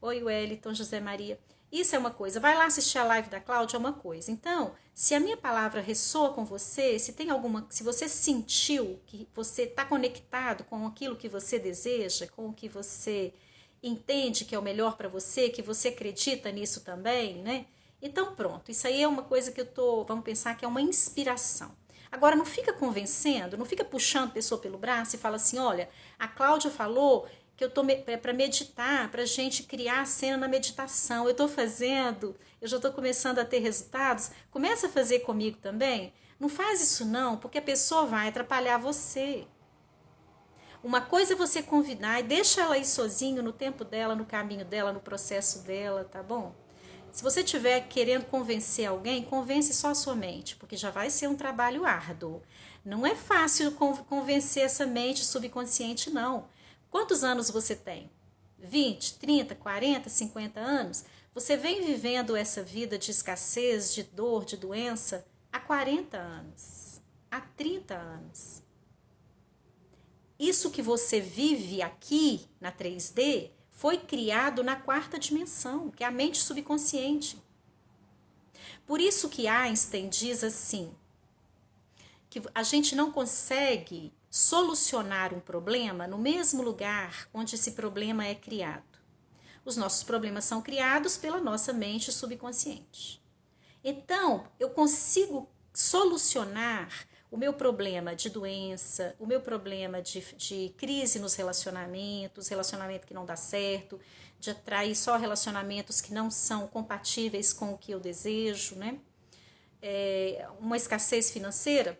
oi Wellington, José Maria. Isso é uma coisa. Vai lá assistir a live da Cláudia, é uma coisa. Então, se a minha palavra ressoa com você, se você sentiu que você está conectado com aquilo que você deseja, com o que você entende que é o melhor para você, que você acredita nisso também, né? Então, pronto. Isso aí é uma coisa que vamos pensar que é uma inspiração. Agora, não fica convencendo, não fica puxando a pessoa pelo braço e fala assim, olha, a Cláudia falou que eu tô para meditar, para a gente criar a cena na meditação. Eu estou fazendo, eu já estou começando a ter resultados. Começa a fazer comigo também. Não faz isso não, porque a pessoa vai atrapalhar você. Uma coisa é você convidar e deixa ela ir sozinho no tempo dela, no caminho dela, no processo dela, tá bom? Se você estiver querendo convencer alguém, convence só a sua mente, porque já vai ser um trabalho árduo. Não é fácil convencer essa mente subconsciente, não. Quantos anos você tem? 20, 30, 40, 50 anos? Você vem vivendo essa vida de escassez, de dor, de doença há 40 anos, há 30 anos. Isso que você vive aqui na 3D foi criado na 4ª dimensão, que é a mente subconsciente. Por isso que Einstein diz assim, que a gente não consegue solucionar um problema no mesmo lugar onde esse problema é criado. Os nossos problemas são criados pela nossa mente subconsciente. Então, eu consigo solucionar o meu problema de doença, o meu problema de crise nos relacionamentos, relacionamento que não dá certo, de atrair só relacionamentos que não são compatíveis com o que eu desejo, né? Uma escassez financeira.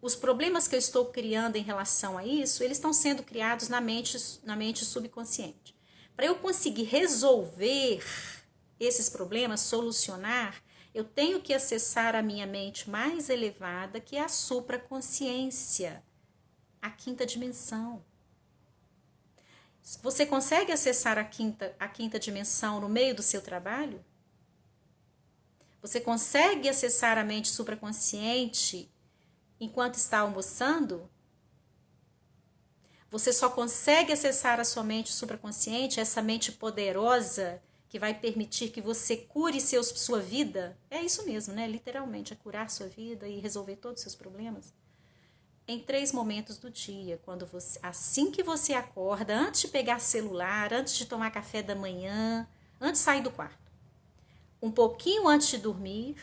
Os problemas que eu estou criando em relação a isso, eles estão sendo criados na mente subconsciente. Para eu conseguir resolver esses problemas, solucionar, eu tenho que acessar a minha mente mais elevada, que é a supraconsciência, a 5ª dimensão. Você consegue acessar a quinta dimensão no meio do seu trabalho? Você consegue acessar a mente supraconsciente enquanto está almoçando? Você só consegue acessar a sua mente supraconsciente, essa mente poderosa, que vai permitir que você cure sua vida, é isso mesmo, né? Literalmente, é curar sua vida e resolver todos os seus problemas. Em 3 momentos do dia, assim que você acorda, antes de pegar celular, antes de tomar café da manhã, antes de sair do quarto, um pouquinho antes de dormir,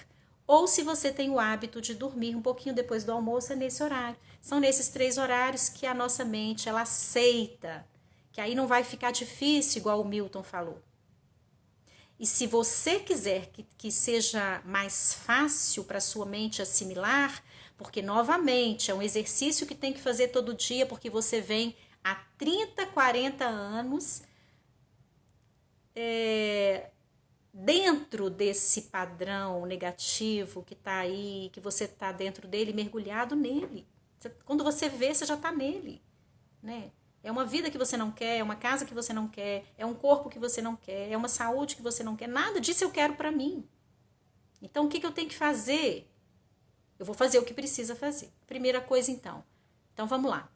ou se você tem o hábito de dormir um pouquinho depois do almoço, é nesse horário. São nesses 3 horários que a nossa mente, ela aceita, que aí não vai ficar difícil, igual o Milton falou. E se você quiser que seja mais fácil para a sua mente assimilar, porque, novamente, é um exercício que tem que fazer todo dia, porque você vem há 30, 40 anos dentro desse padrão negativo que está aí, que você está dentro dele, mergulhado nele. Quando você vê, você já está nele, né? É uma vida que você não quer, é uma casa que você não quer, é um corpo que você não quer, é uma saúde que você não quer. Nada disso eu quero para mim. Então, o que eu tenho que fazer? Eu vou fazer o que precisa fazer. Primeira coisa, então. Então, vamos lá.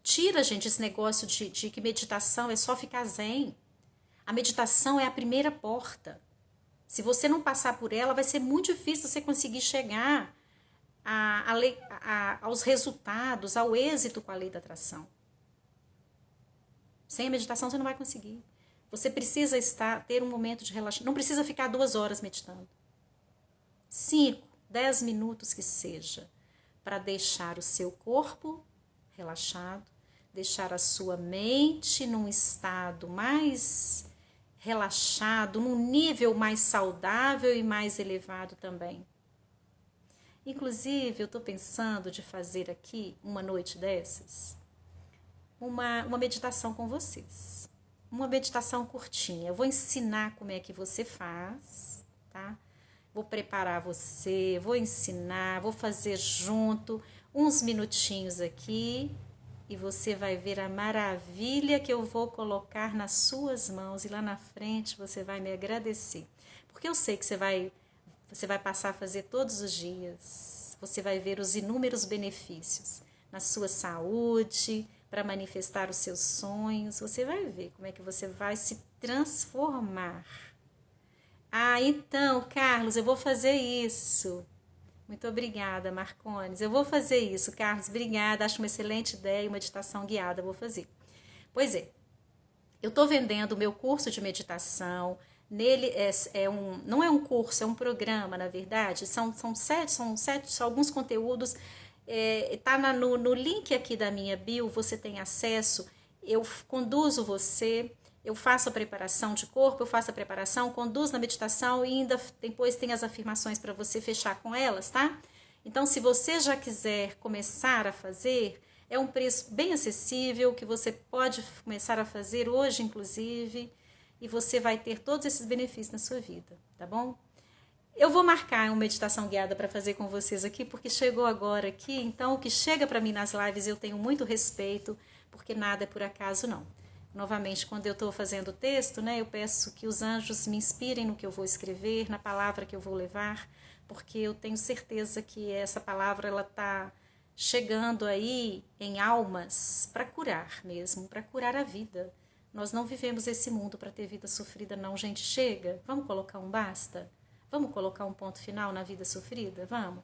Tira, gente, esse negócio de que meditação é só ficar zen. A meditação é a primeira porta. Se você não passar por ela, vai ser muito difícil você conseguir chegar aos resultados, ao êxito com a lei da atração. Sem a meditação você não vai conseguir. Você precisa ter um momento de relaxamento. Não precisa ficar 2 horas meditando. 5, 10 minutos que seja, para deixar o seu corpo relaxado, deixar a sua mente num estado mais relaxado, num nível mais saudável e mais elevado também. Inclusive, eu estou pensando de fazer aqui, uma noite dessas, uma meditação com vocês. Uma meditação curtinha. Eu vou ensinar como é que você faz, tá? Vou preparar você, vou ensinar, vou fazer junto uns minutinhos aqui e você vai ver a maravilha que eu vou colocar nas suas mãos e lá na frente você vai me agradecer. Porque eu sei que você vai passar a fazer todos os dias. Você vai ver os inúmeros benefícios na sua saúde, para manifestar os seus sonhos. Você vai ver como é que você vai se transformar. Ah, então, Carlos, eu vou fazer isso. Muito obrigada, Marcones. Eu vou fazer isso, Carlos. Obrigada. Acho uma excelente ideia, uma meditação guiada. Eu vou fazer. Pois é, eu estou vendendo o meu curso de meditação. Nele não é um curso, é um programa, na verdade. São alguns conteúdos. Tá no link aqui da minha bio, você tem acesso. Eu conduzo você. Eu faço a preparação de corpo, eu faço a preparação, conduzo na meditação e ainda depois tem as afirmações para você fechar com elas, tá? Então, se você já quiser começar a fazer, é um preço bem acessível que você pode começar a fazer hoje, inclusive, e você vai ter todos esses benefícios na sua vida, tá bom? Eu vou marcar uma meditação guiada para fazer com vocês aqui, porque chegou agora aqui, então o que chega para mim nas lives eu tenho muito respeito, porque nada é por acaso não. Novamente, quando eu estou fazendo o texto, né, eu peço que os anjos me inspirem no que eu vou escrever, na palavra que eu vou levar, porque eu tenho certeza que essa palavra ela está chegando aí em almas para curar mesmo, para curar a vida. Nós não vivemos esse mundo para ter vida sofrida, não, gente. Chega, vamos colocar um basta? Vamos colocar um ponto final na vida sofrida? Vamos?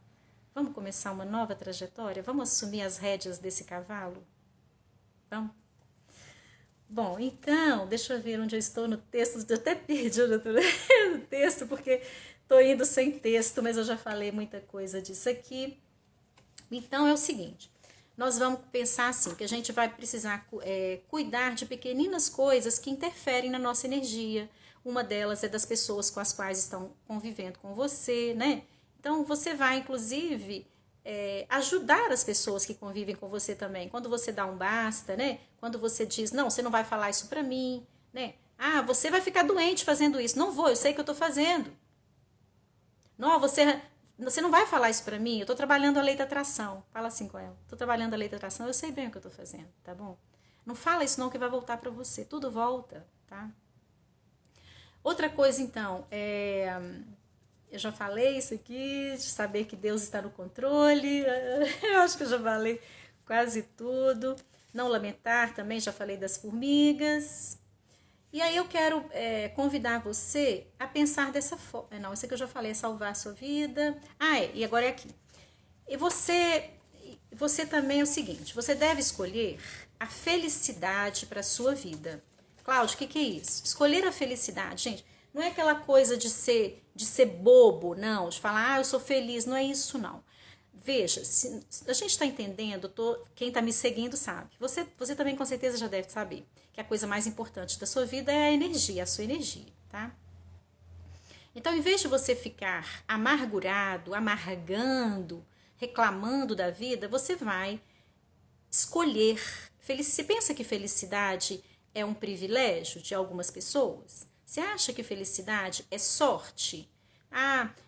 Vamos começar uma nova trajetória? Vamos assumir as rédeas desse cavalo? Vamos? Bom, então, deixa eu ver onde eu estou no texto. Eu até perdi onde eu estou no texto, porque estou indo sem texto, mas eu já falei muita coisa disso aqui. Então, é o seguinte, nós vamos pensar assim, que a gente vai precisar cuidar de pequeninas coisas que interferem na nossa energia. Uma delas é das pessoas com as quais estão convivendo com você, né? Então, você vai, inclusive, ajudar as pessoas que convivem com você também. Quando você dá um basta, né? Quando você diz, não, você não vai falar isso pra mim, né? Ah, você vai ficar doente fazendo isso. Não vou, eu sei que eu tô fazendo. Não, você não vai falar isso pra mim, eu tô trabalhando a lei da atração. Fala assim com ela. Tô trabalhando a lei da atração, eu sei bem o que eu tô fazendo, tá bom? Não fala isso não que vai voltar pra você. Tudo volta, tá? Outra coisa, então, eu já falei isso aqui, de saber que Deus está no controle. Eu acho que eu já falei quase tudo. Não lamentar, também já falei das formigas. E aí eu quero convidar você a pensar dessa forma. Não, isso aqui eu já falei, é salvar a sua vida. E agora é aqui. E você também é o seguinte, você deve escolher a felicidade para a sua vida. Cláudio, o que é isso? Escolher a felicidade, gente, não é aquela coisa de ser bobo, não, de falar, eu sou feliz, não é isso, não. Veja, se a gente está entendendo, quem está me seguindo sabe. Você também com certeza já deve saber que a coisa mais importante da sua vida é a energia, a sua energia, tá? Então, em vez de você ficar amargurado, amargando, reclamando da vida, você vai escolher. Você pensa que felicidade é um privilégio de algumas pessoas? Você acha que felicidade é sorte?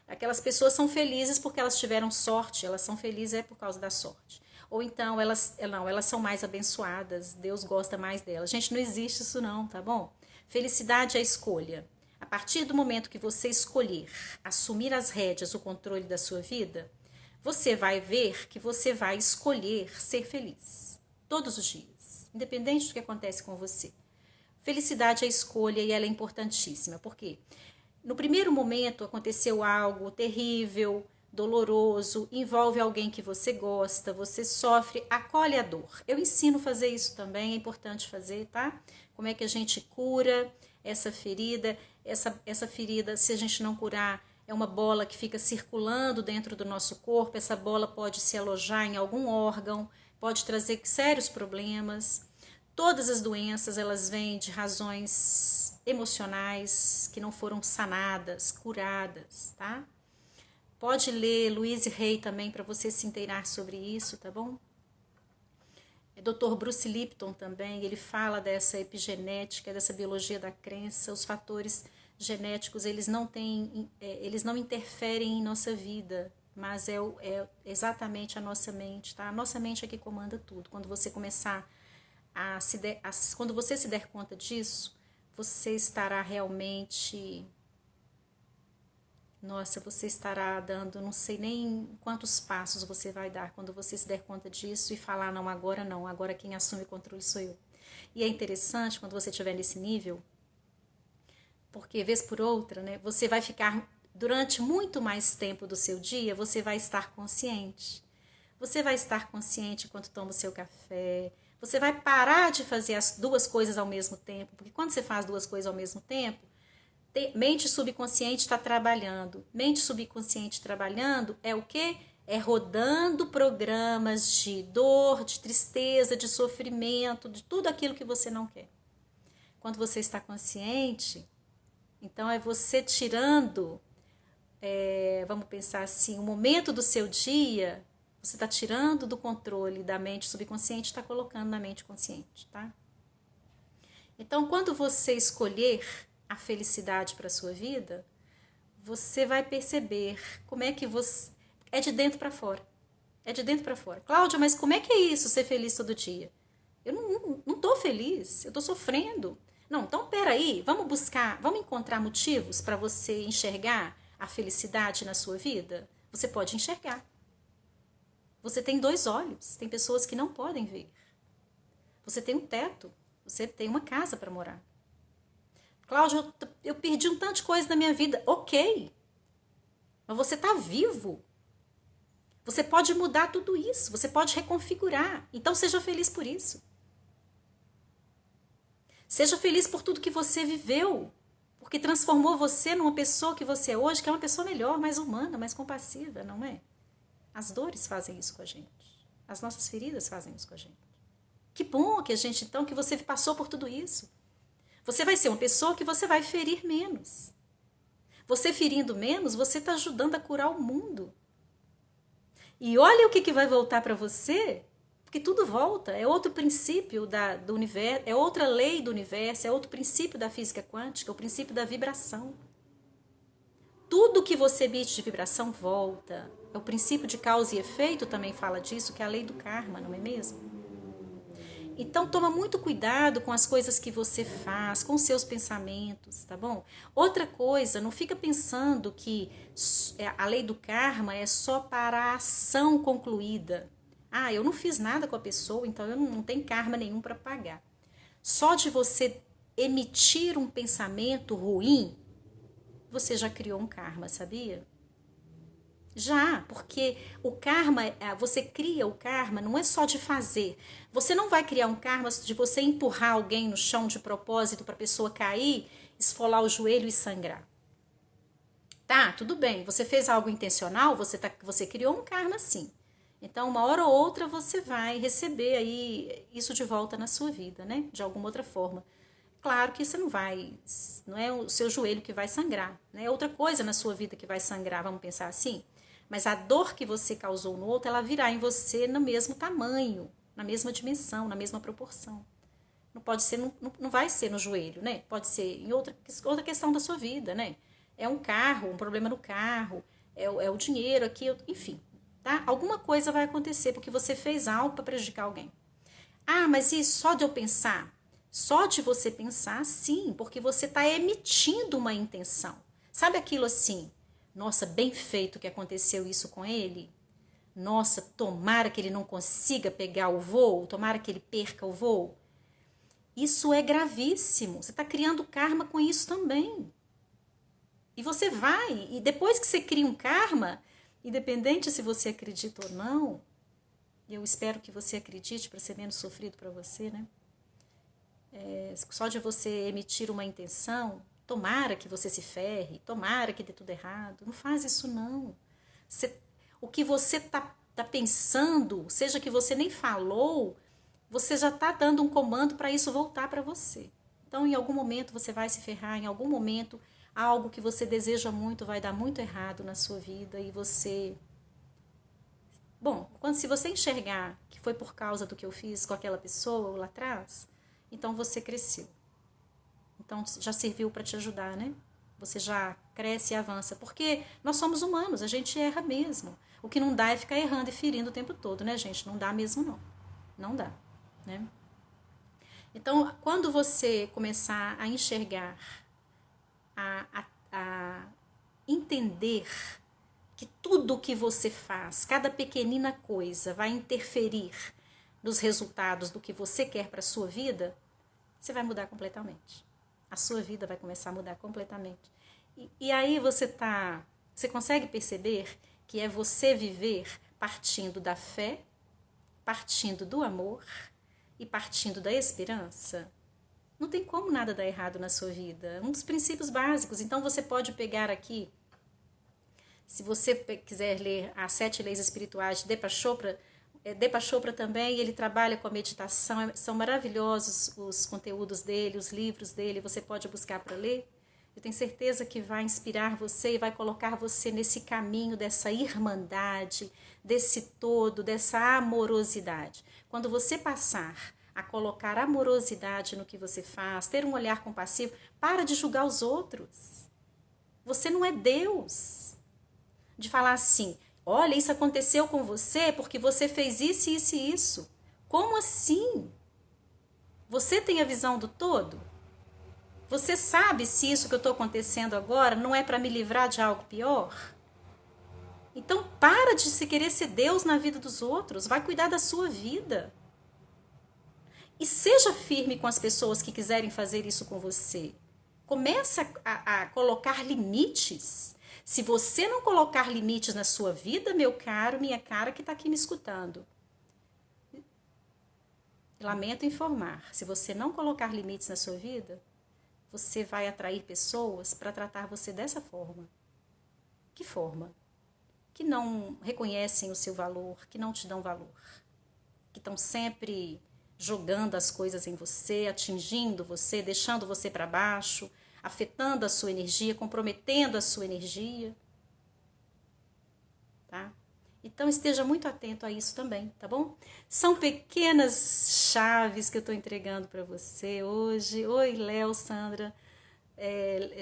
Aquelas pessoas são felizes porque elas tiveram sorte, elas são felizes por causa da sorte. Ou então elas são mais abençoadas, Deus gosta mais delas. Gente, não existe isso não, tá bom? Felicidade é escolha. A partir do momento que você escolher assumir as rédeas, o controle da sua vida, você vai ver que você vai escolher ser feliz. Todos os dias, independente do que acontece com você. Felicidade é escolha e ela é importantíssima. Por quê? No primeiro momento aconteceu algo terrível, doloroso, envolve alguém que você gosta, você sofre, acolhe a dor. Eu ensino a fazer isso também, é importante fazer, tá? Como é que a gente cura essa ferida? Essa ferida, se a gente não curar, é uma bola que fica circulando dentro do nosso corpo, essa bola pode se alojar em algum órgão, pode trazer sérios problemas. Todas as doenças, elas vêm de razões emocionais que não foram sanadas, curadas, tá? Pode ler Louise Hay também para você se inteirar sobre isso, tá bom? Dr. Bruce Lipton também, ele fala dessa epigenética, dessa biologia da crença, os fatores genéticos, eles não interferem em nossa vida, mas é exatamente a nossa mente, tá? A nossa mente é que comanda tudo. Quando você começar quando você se der conta disso, você estará realmente, nossa, você estará dando, não sei nem quantos passos você vai dar quando você se der conta disso e falar, não, agora quem assume o controle sou eu. E é interessante quando você estiver nesse nível, porque vez por outra, né, você vai ficar durante muito mais tempo do seu dia, você vai estar consciente. Você vai estar consciente enquanto toma o seu café. Você vai parar de fazer as duas coisas ao mesmo tempo, porque quando você faz duas coisas ao mesmo tempo, mente subconsciente está trabalhando. Mente subconsciente trabalhando é o quê? É rodando programas de dor, de tristeza, de sofrimento, de tudo aquilo que você não quer. Quando você está consciente, então é você tirando, vamos pensar assim, o momento do seu dia, você está tirando do controle da mente subconsciente e está colocando na mente consciente, tá? Então, quando você escolher a felicidade para a sua vida, você vai perceber como é que você... É de dentro para fora. É de dentro para fora. Cláudia, mas como é que é isso, ser feliz todo dia? Eu não tô feliz, eu tô sofrendo. Não, então peraí, vamos encontrar motivos para você enxergar a felicidade na sua vida? Você pode enxergar. Você tem 2 olhos, tem pessoas que não podem ver. Você tem um teto, você tem uma casa para morar. Cláudia, eu perdi um tanto de coisa na minha vida. Ok, mas você está vivo. Você pode mudar tudo isso, você pode reconfigurar. Então seja feliz por isso. Seja feliz por tudo que você viveu, porque transformou você numa pessoa que você é hoje, que é uma pessoa melhor, mais humana, mais compassiva, não é? As dores fazem isso com a gente. As nossas feridas fazem isso com a gente. Que bom que a gente, então, que você passou por tudo isso. Você vai ser uma pessoa que você vai ferir menos. Você ferindo menos, você está ajudando a curar o mundo. E olha o que vai voltar para você, porque tudo volta. É outro princípio do universo, é outra lei do universo, é outro princípio da física quântica, é o princípio da vibração. Tudo que você emite de vibração volta. É o princípio de causa e efeito também fala disso, que é a lei do karma, não é mesmo? Então toma muito cuidado com as coisas que você faz, com os seus pensamentos, tá bom? Outra coisa, não fica pensando que a lei do karma é só para a ação concluída. Ah, eu não fiz nada com a pessoa, então eu não tenho karma nenhum para pagar. Só de você emitir um pensamento ruim, você já criou um karma, sabia? Já, porque o karma, você cria o karma, não é só de fazer. Você não vai criar um karma de você empurrar alguém no chão de propósito para a pessoa cair, esfolar o joelho e sangrar. Tá, tudo bem, você fez algo intencional, você criou um karma sim. Então, uma hora ou outra você vai receber aí isso de volta na sua vida, né? De alguma outra forma. Claro que você não é o seu joelho que vai sangrar, né? É outra coisa na sua vida que vai sangrar, vamos pensar assim. Mas a dor que você causou no outro, ela virá em você no mesmo tamanho, na mesma dimensão, na mesma proporção. Não pode ser, não vai ser no joelho, né? Pode ser em outra questão da sua vida, né? É um carro, um problema no carro, é o dinheiro aqui, enfim, tá? Alguma coisa vai acontecer porque você fez algo para prejudicar alguém. Ah, mas e só de eu pensar? Só de você pensar, sim, porque você está emitindo uma intenção. Sabe aquilo assim? Nossa, bem feito que aconteceu isso com ele. Nossa, tomara que ele não consiga pegar o voo, tomara que ele perca o voo. Isso é gravíssimo. Você está criando karma com isso também. E você vai, e depois que você cria um karma, independente se você acredita ou não, e eu espero que você acredite para ser menos sofrido para você, né? Só de você emitir uma intenção, tomara que você se ferre, tomara que dê tudo errado. Não faz isso não. O que você tá pensando, seja que você nem falou, você já está dando um comando para isso voltar para você. Então, em algum momento você vai se ferrar, em algum momento algo que você deseja muito vai dar muito errado na sua vida e você... Bom, se você enxergar que foi por causa do que eu fiz com aquela pessoa lá atrás, então você cresceu. Então já serviu para te ajudar, né? Você já cresce e avança. Porque nós somos humanos, a gente erra mesmo. O que não dá é ficar errando e ferindo o tempo todo, né, gente? Não dá mesmo, não. Não dá, né? Então, quando você começar a enxergar, a entender que tudo o que você faz, cada pequenina coisa, vai interferir nos resultados do que você quer para a sua vida, você vai mudar completamente. A sua vida vai começar a mudar completamente. E aí você consegue perceber que é você viver partindo da fé, partindo do amor e partindo da esperança? Não tem como nada dar errado na sua vida. Um dos princípios básicos. Então você pode pegar aqui, se você quiser ler as 7 leis espirituais de Deepak Chopra também, ele trabalha com a meditação, são maravilhosos os conteúdos dele, os livros dele, você pode buscar para ler. Eu tenho certeza que vai inspirar você e vai colocar você nesse caminho dessa irmandade, desse todo, dessa amorosidade. Quando você passar a colocar amorosidade no que você faz, ter um olhar compassivo, para de julgar os outros. Você não é Deus. De falar assim, olha, isso aconteceu com você porque você fez isso, isso e isso. Como assim? Você tem a visão do todo? Você sabe se isso que eu estou acontecendo agora não é para me livrar de algo pior? Então para de se querer ser Deus na vida dos outros, vai cuidar da sua vida. E seja firme com as pessoas que quiserem fazer isso com você. Começa a colocar limites. Se você não colocar limites na sua vida, meu caro, minha cara que está aqui me escutando, lamento informar, se você não colocar limites na sua vida, você vai atrair pessoas para tratar você dessa forma. Que forma? Que não reconhecem o seu valor, que não te dão valor, que estão sempre jogando as coisas em você, atingindo você, deixando você para baixo, afetando a sua energia, comprometendo a sua energia. Tá? Então esteja muito atento a isso também, tá bom? São pequenas chaves que eu estou entregando para você hoje. Oi, Léo, Sandra.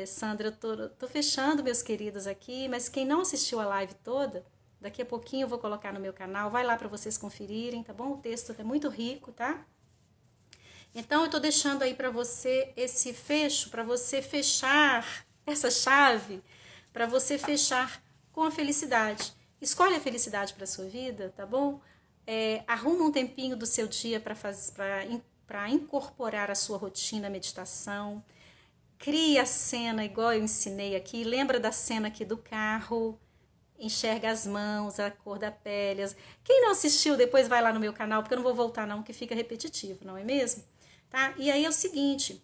Sandra, eu tô fechando, meus queridos, aqui, mas quem não assistiu a live toda, daqui a pouquinho eu vou colocar no meu canal, vai lá para vocês conferirem, tá bom? O texto é muito rico, tá? Então eu tô deixando aí para você esse fecho, para você fechar essa chave, para você fechar com a felicidade. Escolhe a felicidade para sua vida, tá bom? Arruma um tempinho do seu dia para incorporar a sua rotina, a meditação. Cria a cena igual eu ensinei aqui. Lembra da cena aqui do carro. Enxerga as mãos, a cor da pele. Quem não assistiu, depois vai lá no meu canal, porque eu não vou voltar não, que fica repetitivo, não é mesmo? Tá? E aí é o seguinte,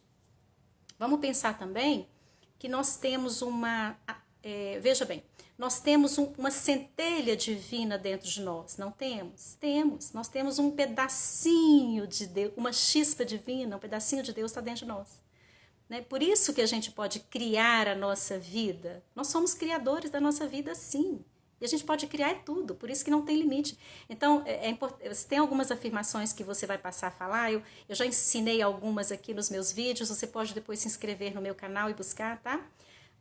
vamos pensar também que nós temos veja bem, nós temos uma centelha divina dentro de nós, não temos? Temos, nós temos um pedacinho de Deus, uma chispa divina, um pedacinho de Deus está dentro de nós. Né? Por isso que a gente pode criar a nossa vida. Nós somos criadores da nossa vida, sim. E a gente pode criar tudo, por isso que não tem limite. Então, tem algumas afirmações que você vai passar a falar, eu já ensinei algumas aqui nos meus vídeos, você pode depois se inscrever no meu canal e buscar, tá?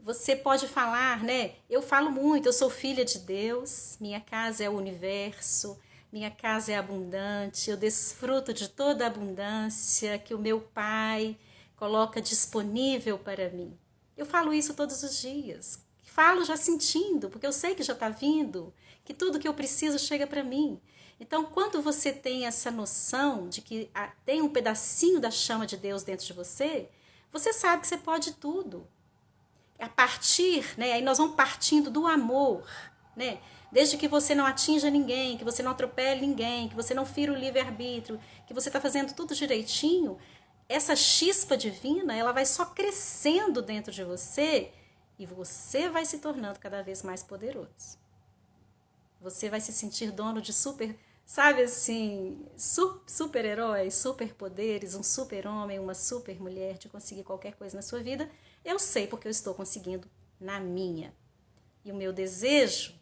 Você pode falar, né? Eu falo muito, eu sou filha de Deus, minha casa é o universo, minha casa é abundante, eu desfruto de toda a abundância que o meu Pai coloca disponível para mim. Eu falo isso todos os dias. Falo já sentindo, porque eu sei que já está vindo, que tudo que eu preciso chega para mim. Então, quando você tem essa noção de que tem um pedacinho da chama de Deus dentro de você, você sabe que você pode tudo. A partir, né? Aí nós vamos partindo do amor, né? Desde que você não atinja ninguém, que você não atropele ninguém, que você não fira o livre-arbítrio, que você está fazendo tudo direitinho, essa chispa divina, ela vai só crescendo dentro de você e você vai se tornando cada vez mais poderoso. Você vai se sentir dono de sabe assim, super-heróis, superpoderes, um super-homem, uma super-mulher, de conseguir qualquer coisa na sua vida. Eu sei porque eu estou conseguindo na minha. E o meu desejo,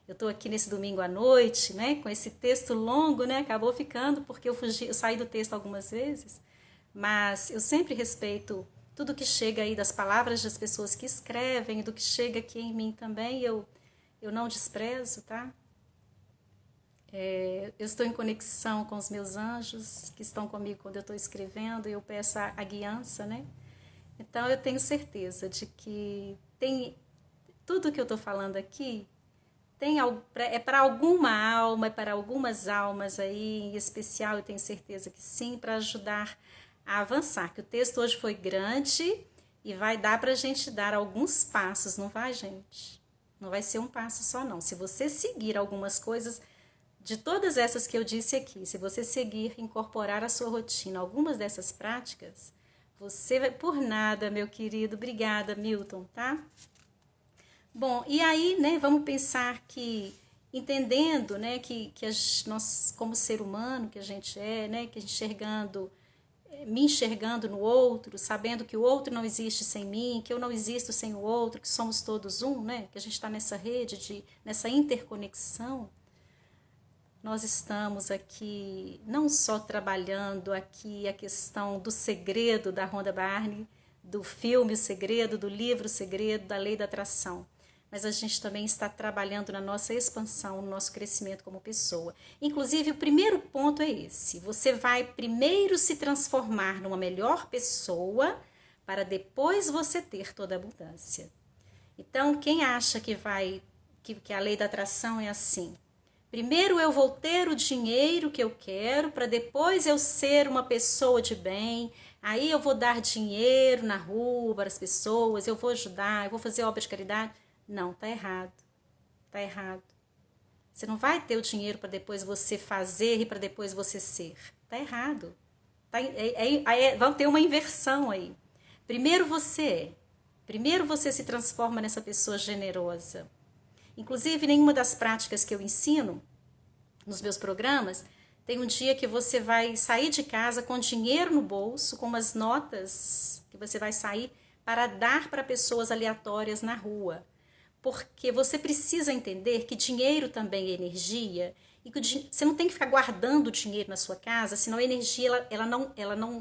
eu estou aqui nesse domingo à noite, né, com esse texto longo, né, acabou ficando porque eu saí do texto algumas vezes, mas eu sempre respeito tudo que chega aí das palavras das pessoas que escrevem, do que chega aqui em mim também, eu não desprezo, tá? Eu estou em conexão com os meus anjos que estão comigo quando eu estou escrevendo, e eu peço a guiança, né? Então eu tenho certeza de que tudo que eu estou falando aqui é para alguma alma, é para algumas almas aí em especial, eu tenho certeza que sim, para ajudar a avançar. Que o texto hoje foi grande e vai dar para a gente dar alguns passos, não vai, gente? Não vai ser um passo só, não. Se você seguir algumas coisas de todas essas que eu disse aqui, se você seguir, incorporar à sua rotina algumas dessas práticas, você vai por nada, meu querido. Obrigada, Milton, tá? Bom, e aí, né, vamos pensar que, entendendo, né, que nós, como ser humano que a gente é, né, que me enxergando no outro, sabendo que o outro não existe sem mim, que eu não existo sem o outro, que somos todos um, né, que a gente está nessa rede, nessa interconexão, nós estamos aqui não só trabalhando aqui a questão do segredo da Rhonda Byrne, do filme O Segredo, do livro O Segredo, da Lei da Atração, mas a gente também está trabalhando na nossa expansão, no nosso crescimento como pessoa. Inclusive, o primeiro ponto é esse: você vai primeiro se transformar numa melhor pessoa para depois você ter toda a abundância. Então, quem acha que a lei da atração é assim? Primeiro eu vou ter o dinheiro que eu quero para depois eu ser uma pessoa de bem. Aí eu vou dar dinheiro na rua para as pessoas, eu vou ajudar, eu vou fazer obra de caridade. Não, tá errado. Tá errado. Você não vai ter o dinheiro para depois você fazer e para depois você ser. Tá errado. Vamos ter uma inversão aí. Primeiro você se transforma nessa pessoa generosa. Inclusive, nenhuma das práticas que eu ensino nos meus programas, tem um dia que você vai sair de casa com dinheiro no bolso, com umas notas que você vai sair para dar para pessoas aleatórias na rua. Porque você precisa entender que dinheiro também é energia e que você não tem que ficar guardando dinheiro na sua casa, senão a energia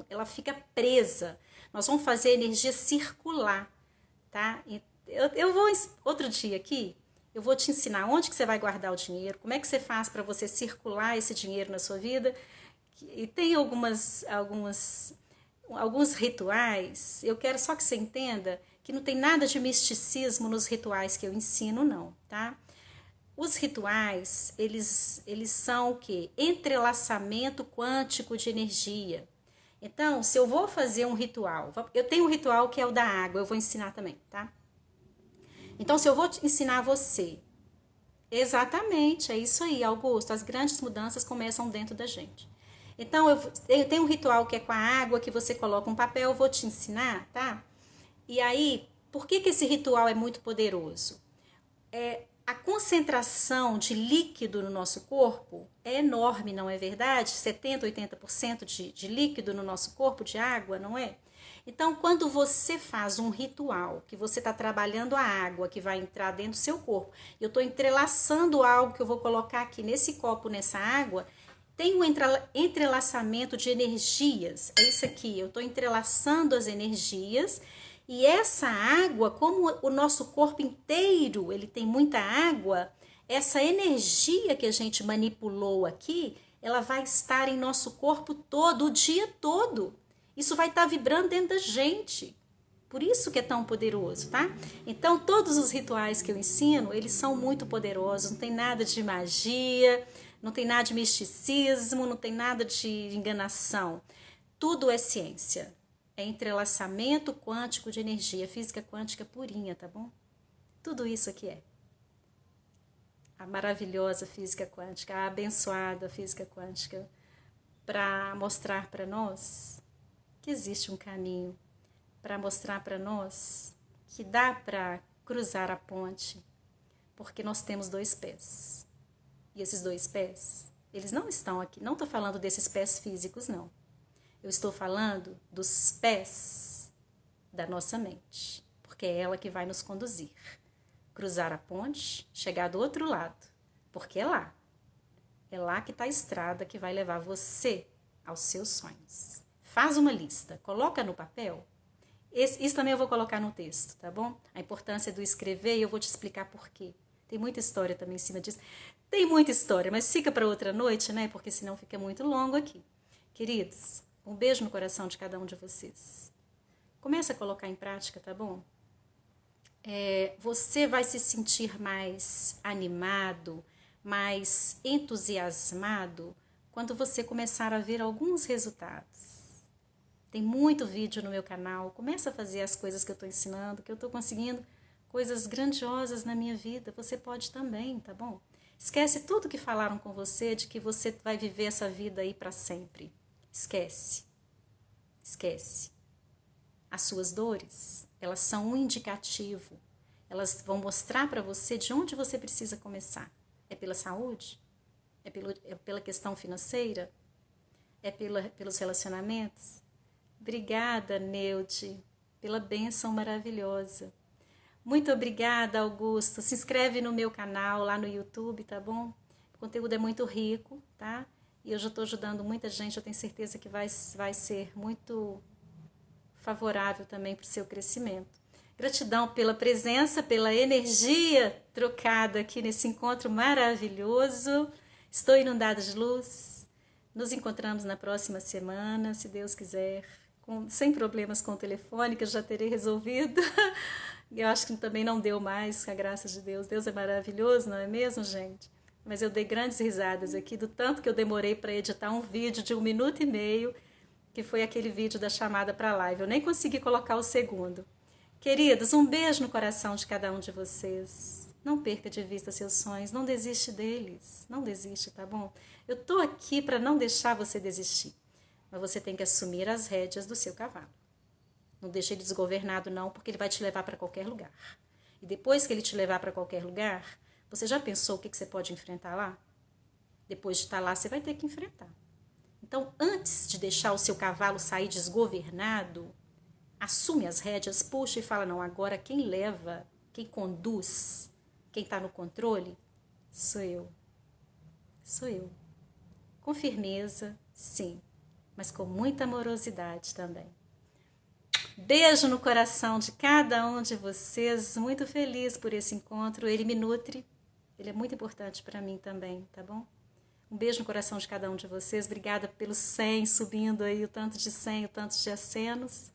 ela fica presa. Nós vamos fazer a energia circular, tá? Eu vou outro dia aqui, eu vou te ensinar onde que você vai guardar o dinheiro, como é que você faz para você circular esse dinheiro na sua vida. E tem alguns rituais. Eu quero só que você entenda que não tem nada de misticismo nos rituais que eu ensino, não, tá? Os rituais, eles são o quê? Entrelaçamento quântico de energia. Então, se eu vou fazer um ritual, eu tenho um ritual que é o da água, eu vou ensinar também, tá? Então, se eu vou ensinar você, exatamente, é isso aí, Augusto, as grandes mudanças começam dentro da gente. Então, eu tenho um ritual que é com a água, que você coloca um papel, eu vou te ensinar, tá? E aí, por que esse ritual é muito poderoso? A concentração de líquido no nosso corpo é enorme, não é verdade? 70%, 80% de líquido no nosso corpo, de água, não é? Então, quando você faz um ritual, que você está trabalhando a água que vai entrar dentro do seu corpo, eu estou entrelaçando algo que eu vou colocar aqui nesse copo, nessa água, tem um entrelaçamento de energias. É isso aqui, eu estou entrelaçando as energias. E essa água, como o nosso corpo inteiro, ele tem muita água, essa energia que a gente manipulou aqui, ela vai estar em nosso corpo todo, o dia todo. Isso vai estar vibrando dentro da gente. Por isso que é tão poderoso, tá? Então, todos os rituais que eu ensino, eles são muito poderosos. Não tem nada de magia, não tem nada de misticismo, não tem nada de enganação. Tudo é ciência. É entrelaçamento quântico de energia, física quântica purinha, tá bom? Tudo isso aqui é. A maravilhosa física quântica, a abençoada física quântica, para mostrar para nós que existe um caminho, para mostrar para nós que dá para cruzar a ponte, porque nós temos 2 pés. E esses 2 pés, eles não estão aqui, não estou falando desses pés físicos, não. Eu estou falando dos pés da nossa mente, porque é ela que vai nos conduzir. Cruzar a ponte, chegar do outro lado, porque é lá. É lá que está a estrada que vai levar você aos seus sonhos. Faz uma lista, coloca no papel. Isso também eu vou colocar no texto, tá bom? A importância do escrever e eu vou te explicar por quê. Tem muita história também em cima disso. Tem muita história, mas fica para outra noite, né? Porque senão fica muito longo aqui. Queridos, um beijo no coração de cada um de vocês. Começa a colocar em prática, tá bom? Você vai se sentir mais animado, mais entusiasmado quando você começar a ver alguns resultados. Tem muito vídeo no meu canal. Começa a fazer as coisas que eu estou ensinando, que eu estou conseguindo coisas grandiosas na minha vida. Você pode também, tá bom? Esquece tudo que falaram com você de que você vai viver essa vida aí para sempre. Esquece. Esquece. As suas dores, elas são um indicativo. Elas vão mostrar para você de onde você precisa começar. É pela saúde? É pela questão financeira? É pelos relacionamentos? Obrigada, Neude, pela bênção maravilhosa. Muito obrigada, Augusto. Se inscreve no meu canal lá no YouTube, tá bom? O conteúdo é muito rico, tá? E eu já estou ajudando muita gente. Eu tenho certeza que vai ser muito favorável também para o seu crescimento. Gratidão pela presença, pela energia trocada aqui nesse encontro maravilhoso. Estou inundada de luz. Nos encontramos na próxima semana, se Deus quiser, sem problemas com o telefone, que eu já terei resolvido. Eu acho que também não deu mais, com a graça de Deus. Deus é maravilhoso, não é mesmo, gente? Mas eu dei grandes risadas aqui do tanto que eu demorei para editar um vídeo de 1 minuto e meio, que foi aquele vídeo da chamada para a live. Eu nem consegui colocar o segundo. Queridos, um beijo no coração de cada um de vocês. Não perca de vista seus sonhos, não desiste deles. Não desiste, tá bom? Eu tô aqui para não deixar você desistir. Mas você tem que assumir as rédeas do seu cavalo. Não deixe ele desgovernado não, porque ele vai te levar para qualquer lugar. E depois que ele te levar para qualquer lugar, você já pensou o que você pode enfrentar lá? Depois de estar lá, você vai ter que enfrentar. Então, antes de deixar o seu cavalo sair desgovernado, assume as rédeas, puxa e fala, não, agora quem leva, quem conduz, quem está no controle, sou eu. Sou eu. Com firmeza, sim, mas com muita amorosidade também. Beijo no coração de cada um de vocês, muito feliz por esse encontro, ele me nutre, ele é muito importante para mim também, tá bom? Um beijo no coração de cada um de vocês, obrigada pelos 100 subindo aí, o tanto de 100, o tanto de acenos.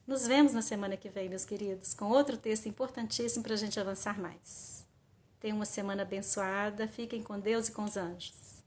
Nos vemos na semana que vem, meus queridos, com outro texto importantíssimo para a gente avançar mais. Tenham uma semana abençoada, fiquem com Deus e com os anjos.